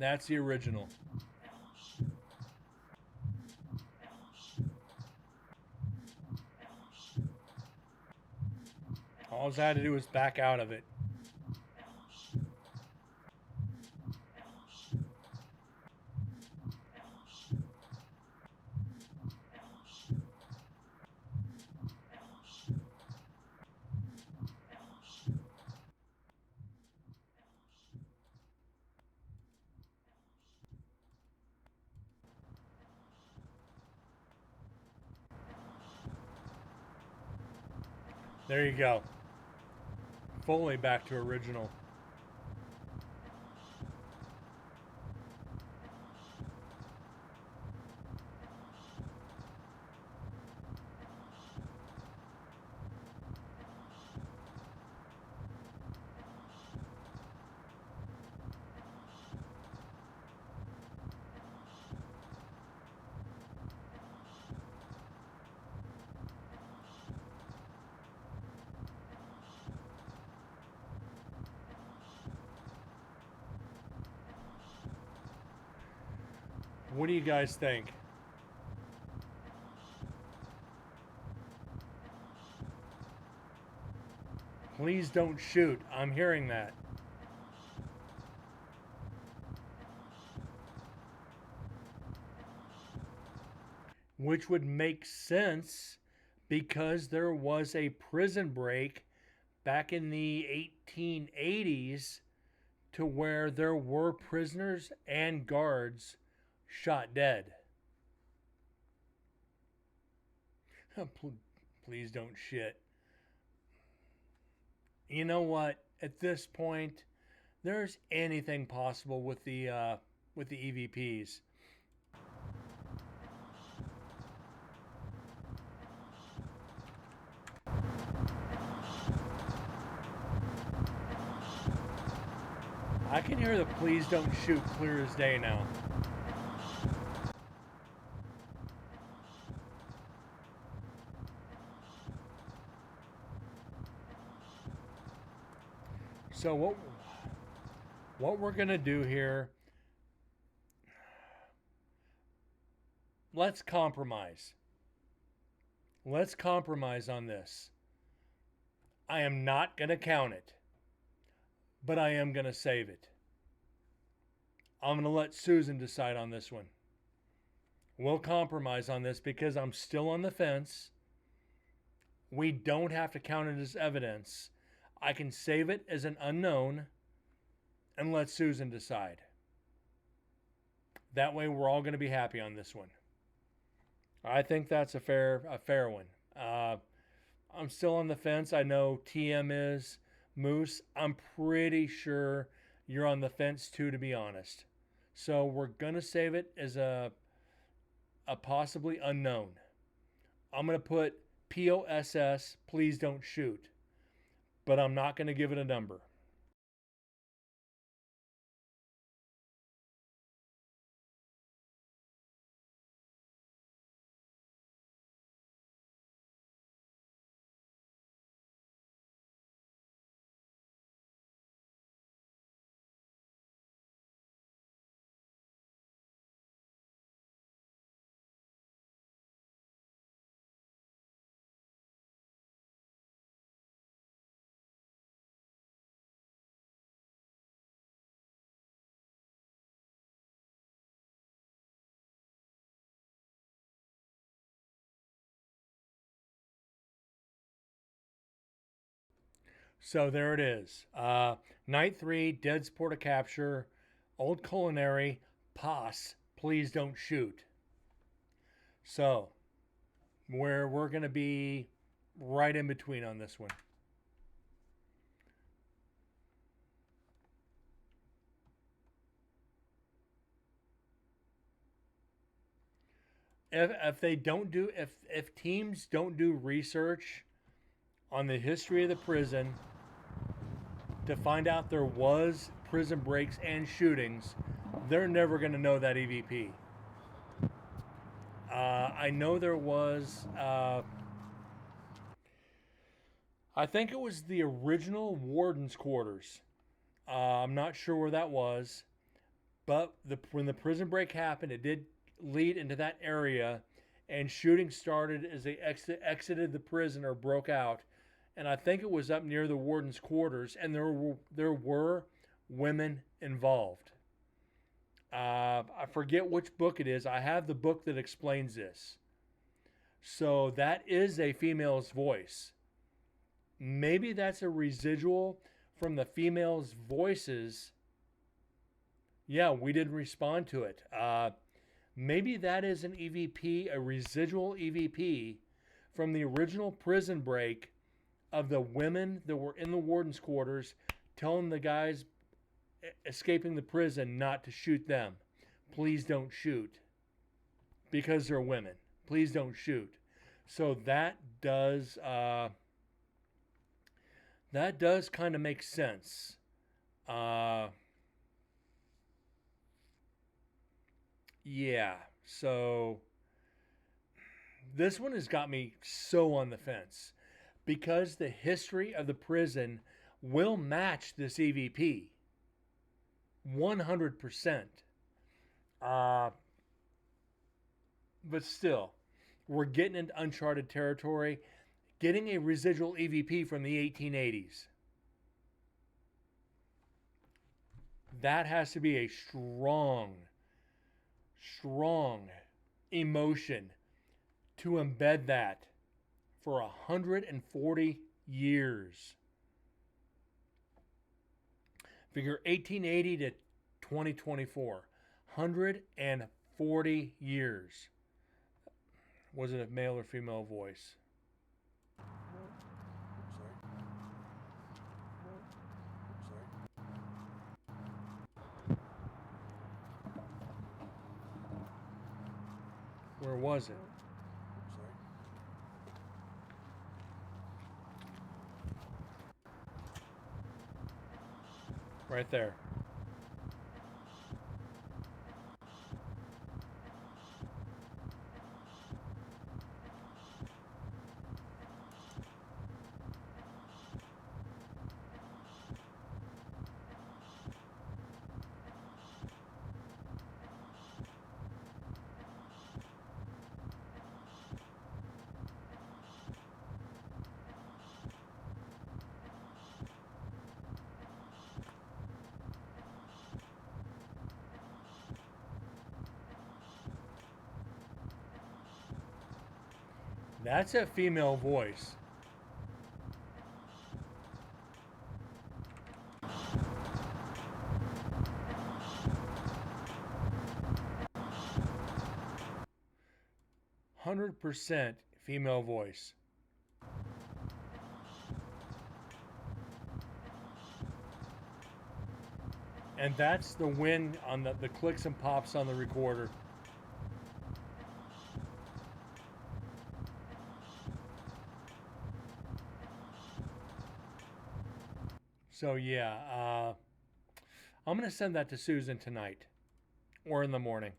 That's the original. All I had to do was back out of it. There you go. Fully back to original. What do you guys think? Please don't shoot. I'm hearing that. Which would make sense because there was a prison break back in the 1880s to where there were prisoners and guards shot dead. Please don't shit. You know what? At this point, there's anything possible with the with the EVPs. I can hear the please don't shoot clear as day now. So what we're going to do here, let's compromise. Let's compromise on this. I am not going to count it, but I am going to save it. I'm going to let Susan decide on this one. We'll compromise on this because I'm still on the fence. We don't have to count it as evidence. I can save it as an unknown and let Susan decide. That way we're all going to be happy on this one. I think that's a fair one. I'm still on the fence. I know TM is. Moose, I'm pretty sure you're on the fence too, to be honest. So we're going to save it as a possibly unknown. I'm going to put POSS, please don't shoot. But I'm not going to give it a number. So there it is. Night 3, Dead Sport of Capture, Old Culinary, POS, please don't shoot. So we're going to be right in between on this one. If teams don't do research on the history of the prison to find out there was prison breaks and shootings, they're never going to know that EVP. I know there was, I think it was the original warden's quarters. I'm not sure where that was, but when the prison break happened, it did lead into that area, and shooting started as they exited the prison or broke out. And I think it was up near the warden's quarters, and there were women involved. I forget which book it is. I have the book that explains this. So that is a female's voice. Maybe that's a residual from the female's voices. Yeah, we didn't respond to it. Maybe that is an EVP, a residual EVP from the original prison break of the women that were in the warden's quarters telling the guys escaping the prison not to shoot them. Please don't shoot. Because they're women. Please don't shoot. So that does kind of make sense. Yeah, so this one has got me so on the fence because the history of the prison will match this EVP 100%. But still, we're getting into uncharted territory, getting a residual EVP from the 1880s. That has to be a strong emotion to embed that for 140 years. Figure 1880 to 2024. 140 years. Was it a male or female voice? was it? Sorry. Right there. That's a female voice. %100 female voice. And that's the win on the clicks and pops on the recorder. So yeah, I'm going to send that to Susan tonight or in the morning.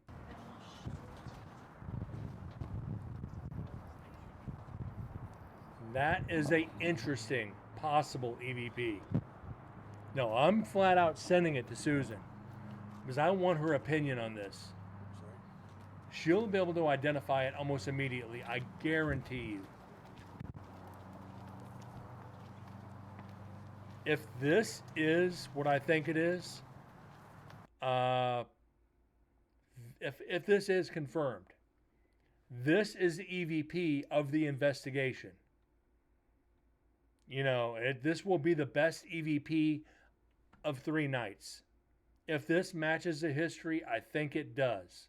That is a interesting possible EVP. No, I'm flat out sending it to Susan because I want her opinion on this. Sorry. She'll be able to identify it almost immediately, I guarantee you. If this is what I think it is, if this is confirmed, this is the EVP of the investigation. You know, this will be the best EVP of 3 nights. If this matches the history, I think it does.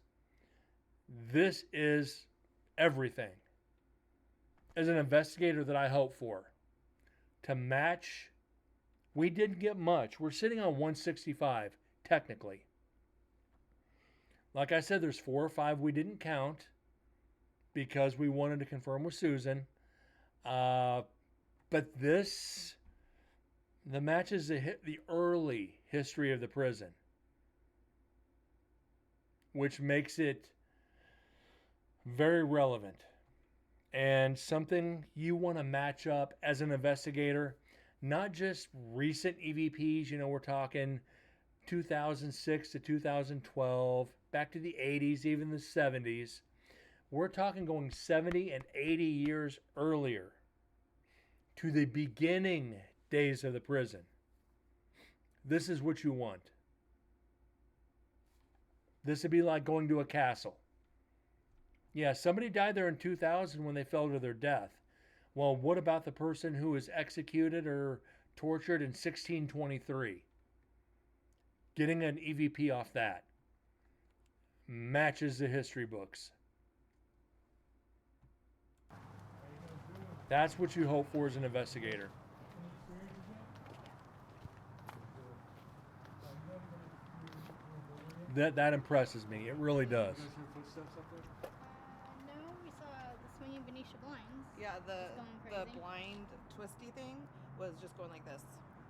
This is everything as an investigator that I hope for. To match, we didn't get much. We're sitting on 165, technically. Like I said, there's 4 or 5 we didn't count because we wanted to confirm with Susan. But this, the matches the early history of the prison, which makes it very relevant and something you want to match up as an investigator, not just recent EVPs. You know, we're talking 2006 to 2012, back to the 80s, even the 70s. We're talking going 70 and 80 years earlier to the beginning days of the prison. This is what you want. This would be like going to a castle. Yeah, somebody died there in 2000 when they fell to their death. Well, what about the person who was executed or tortured in 1623? Getting an EVP off that matches the history books. That's what you hope for as an investigator. That impresses me. It really does. You guys hear footsteps up there? No, we saw the swinging Venetia blinds. Yeah, the Going crazy. blind twisty thing was just going like this.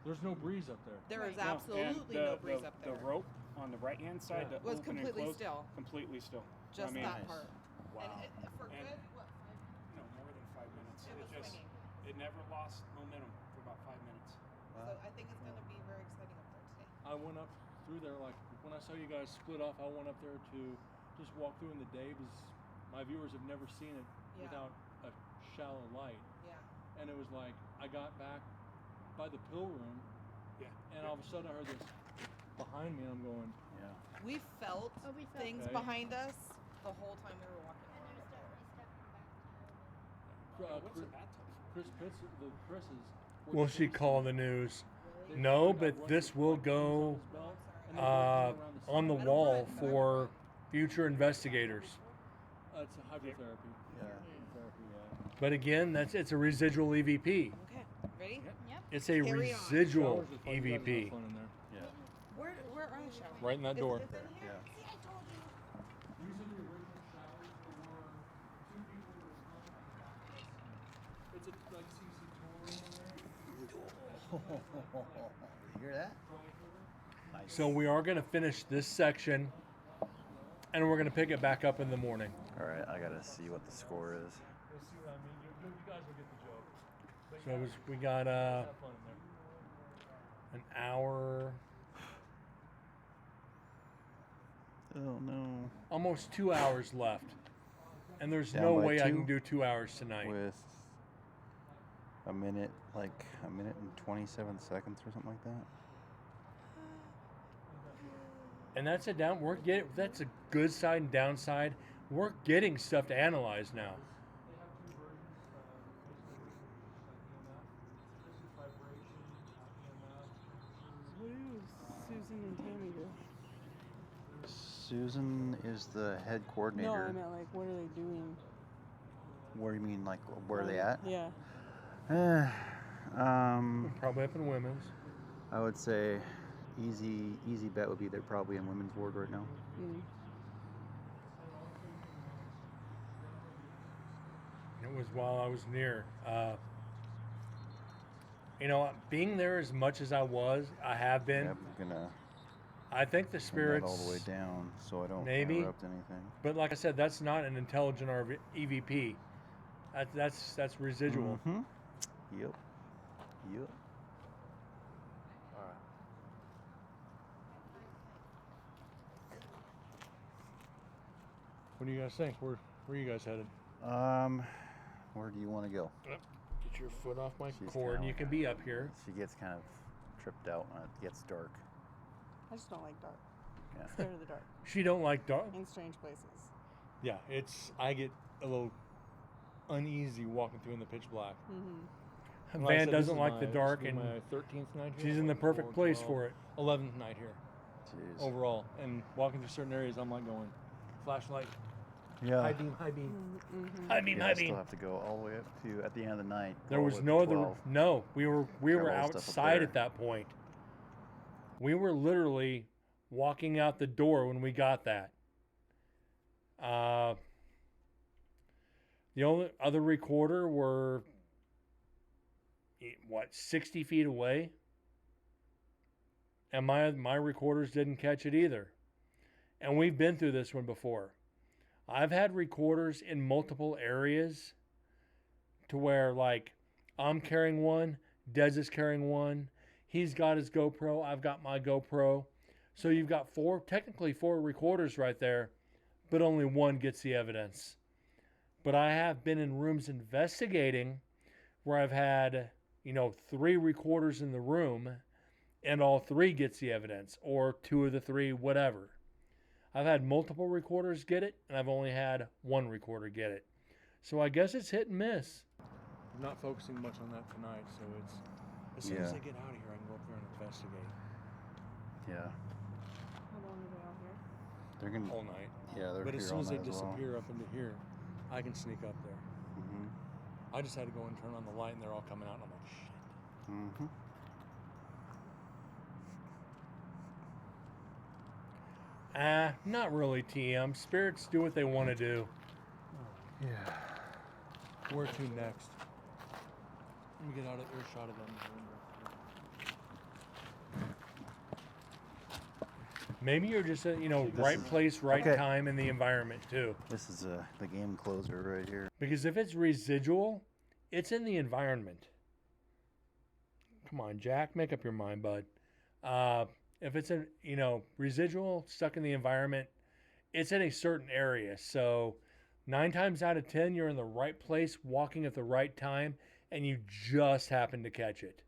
There's no breeze up there. There is Right. absolutely no breeze up there. The rope on the right hand side that was open and completely close, still. completely still. Just I mean, that Nice. part. Wow. And for And- good, what, 5 minutes? No, more than 5 minutes. It was swinging. It never lost momentum for about 5 minutes. So I think it's going to be very exciting up there today. I went up through there, like when I saw you guys split off, I went up there to just walk through in the day because my viewers have never seen it Yeah. without a shallow light. Yeah. And it was like, I got back by the pill room, Yeah. and all of a sudden I heard this behind me, and I'm going, Yeah. We felt Oh, we felt things Okay. behind us the whole time we were walking And around there's up there. What's it that tough? Chris Pitts, the Chris's. Will she call the news? Really? No, but this will go on the wall for future investigators. It's a hydrotherapy. Yeah. Therapy, yeah. But again, it's a residual EVP. Okay, ready? Yep. It's a Carry on. residual Showers are fun. You guys have EVP. fun in there. Yeah. Where are the showers? Right in that door. It's in here? Yeah. See, I told you. These are the original showers You hear that? Nice. So we are going to finish this section, and we're going to pick it back up in the morning. All right, I gotta see what the score is. We'll see what I mean. You guys will get the joke. But So yeah, we got have fun in there. an hour, Oh no. almost 2 hours left. And there's Down no by way I 2? can do 2 hours tonight. With a minute and 27 seconds or something like that. And that's a that's a good side and downside. We're getting stuff to analyze now. They have two versions. Basically, like EMF. This is vibration, EMF. What do Susan and Tammy do? Susan is the head coordinator. No, I meant like, what are they doing? Where do you mean, like, where are they at? Yeah. Probably up in women's. I would say easy bet would be they're probably in women's ward right now. Mm. It was while I was near. Being there as much as I have been. Yep, I'm gonna I think the turn that spirits all the way down so I don't maybe. interrupt anything. But like I said, that's not an intelligent EVP. That's residual. Mm-hmm. Yep. All right. What do you guys think? Where are you guys headed? Where do you want to go? Get your foot off my She's cord, and kinda- you can be up here. She gets kind of tripped out when it gets dark. I just don't like dark. Yeah. I'm scared of the dark. She don't like dark. In strange places. Yeah, I get a little uneasy walking through in the pitch black. Mm-hmm. Like I Van said, doesn't this is like the dark, this will and be my 13th night here. she's in the perfect place for it. 11th night here Jeez. overall, and walking through certain areas, I'm like going, flashlight, Yeah. high beam, high beam. Mm-hmm. High beam, Yeah, high I still beam. have to go all the way up to at the end of the night. There all was the way no up to other. 12. No, we were Got all the stuff up outside there. at that point. We were literally walking out the door when we got that. The only other recorder were 60 feet away, and my recorders didn't catch it either. And we've been through this one before. I've had recorders in multiple areas to where, like, I'm carrying one, Dez is carrying one, he's got his GoPro, I've got my GoPro. So you've got technically four recorders right there, but only one gets the evidence. But I have been in rooms investigating where I've had, 3 recorders in the room and all 3 gets the evidence, or 2 of the 3, whatever. I've had multiple recorders get it, and I've only had 1 recorder get it. So I guess it's hit and miss. I'm not focusing much on that tonight, so it's as soon as Yeah. I get out of here, I can go up there and investigate. Yeah. How long are they out here? They're gonna. All night. Yeah, they're But here as soon all as they night as well. disappear up into here, I can sneak up there. Mhm. I just had to go and turn on the light, and they're all coming out, and I'm like, shit. Mhm. Not really, TM. Spirits do what they want to do. Yeah. Where to next? Let me get out of earshot of them. Maybe you're just, This right is- place, right okay. time in the environment too. This is the game closer right here. Because if it's residual, it's in the environment. Come on, Jack, make up your mind, bud. If it's residual stuck in the environment, it's in a certain area. So 9 times out of 10, you're in the right place, walking at the right time, and you just happen to catch it.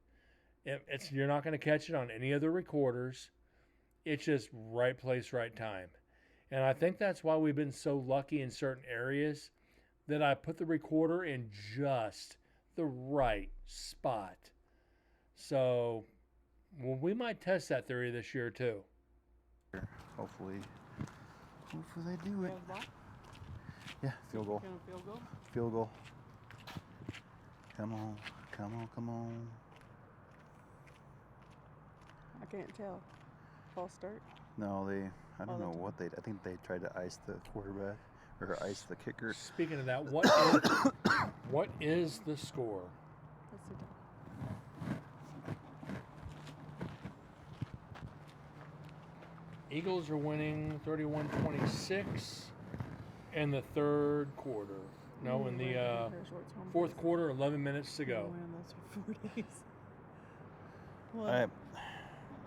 You're not going to catch it on any other recorders. It's just right place, right time. And I think that's why we've been so lucky in certain areas that I put the recorder in just the right spot. So, we might test that theory this year too. Hopefully they do it. Field goal? Yeah, field goal. Gonna field goal? Field goal. Come on, come on, come on. I can't tell. False start. No, I don't Oh, know that's- what I think they tried to ice the quarterback or ice the kicker. Speaking of that, what is the score? Let's sit down. Eagles are winning 31-26 in the third quarter. No, in the fourth quarter, 11 minutes to go. Those for 4 days. Well, I'm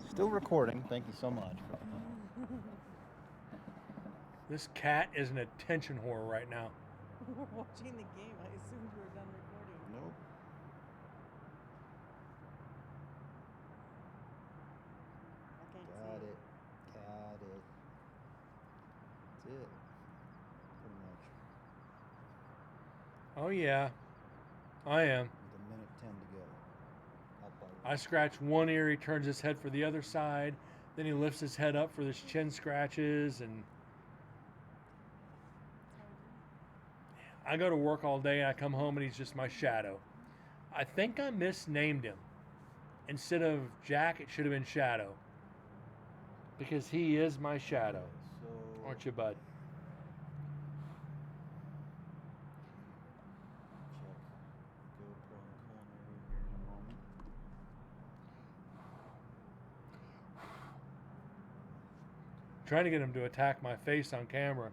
still recording. Thank you so much. This cat is an attention whore right now. we're watching the game. I assumed we were done recording. Nope. I can't Got see it. Got it. That's it. Pretty much. Oh, yeah. I am. With a minute 10 to go. Up by I scratch one ear, he turns his head for the other side. Then he lifts his head up for his chin scratches. And I go to work all day, and I come home, and he's just my shadow. I think I misnamed him. Instead of Jack, it should have been Shadow. Because he is my shadow. So Aren't you, bud? check GoPro in the corner here in a moment. Trying to get him to attack my face on camera.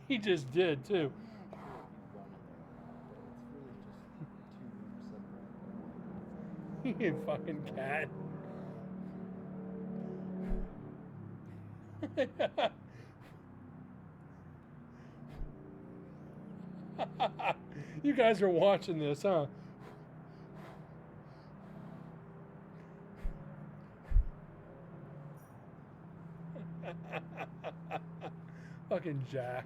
He just did, too. I'm not sure if you run in there or not, but it's really just 2 rooms separated. You fucking cat. You guys are watching this, huh? Fucking Jack.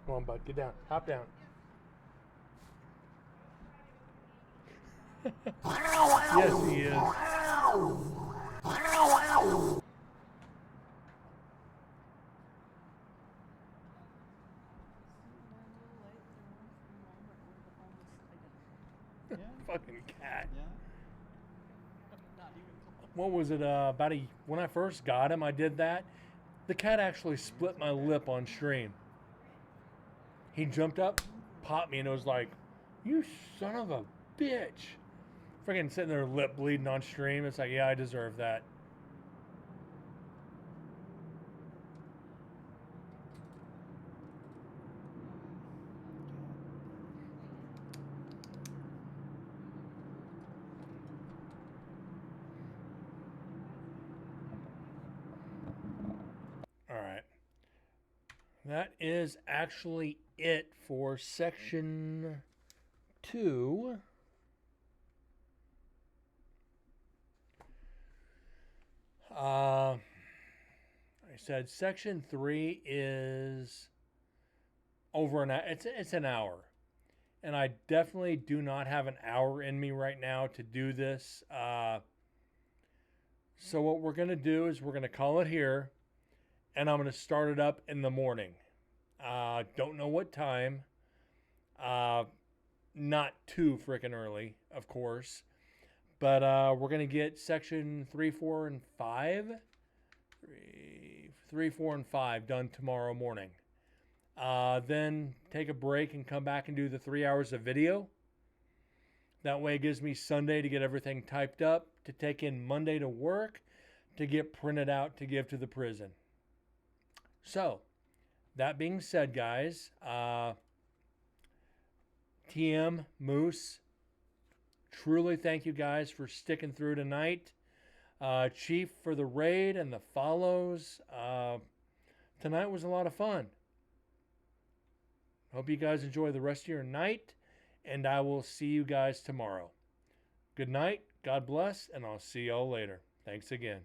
Come on, bud. Get down. Hop down. Yes, he is. Fucking cat. Yeah. What was it? When I first got him, I did that. The cat actually split my lip on stream. He jumped up, popped me, and it was like, "You son of a bitch!" Freaking sitting there, lip bleeding on stream. It's like, yeah, I deserve that. All right. That is actually it for section 2. I said section 3 is over an hour. It's an hour. And I definitely do not have an hour in me right now to do this. So what we're going to do is we're going to call it here. And I'm going to start it up in the morning. Don't know what time. Not too freaking early, of course. But we're going to get section 3, 4, and 5. 3, 4, and 5 done tomorrow morning. Then take a break and come back and do the 3 hours of video. That way it gives me Sunday to get everything typed up, to take in Monday to work, to get printed out to give to the prison. So, that being said, guys, TM, Moose, truly thank you guys for sticking through tonight. Chief for the raid and the follows. Tonight was a lot of fun. Hope you guys enjoy the rest of your night, and I will see you guys tomorrow. Good night, God bless, and I'll see y'all later. Thanks again.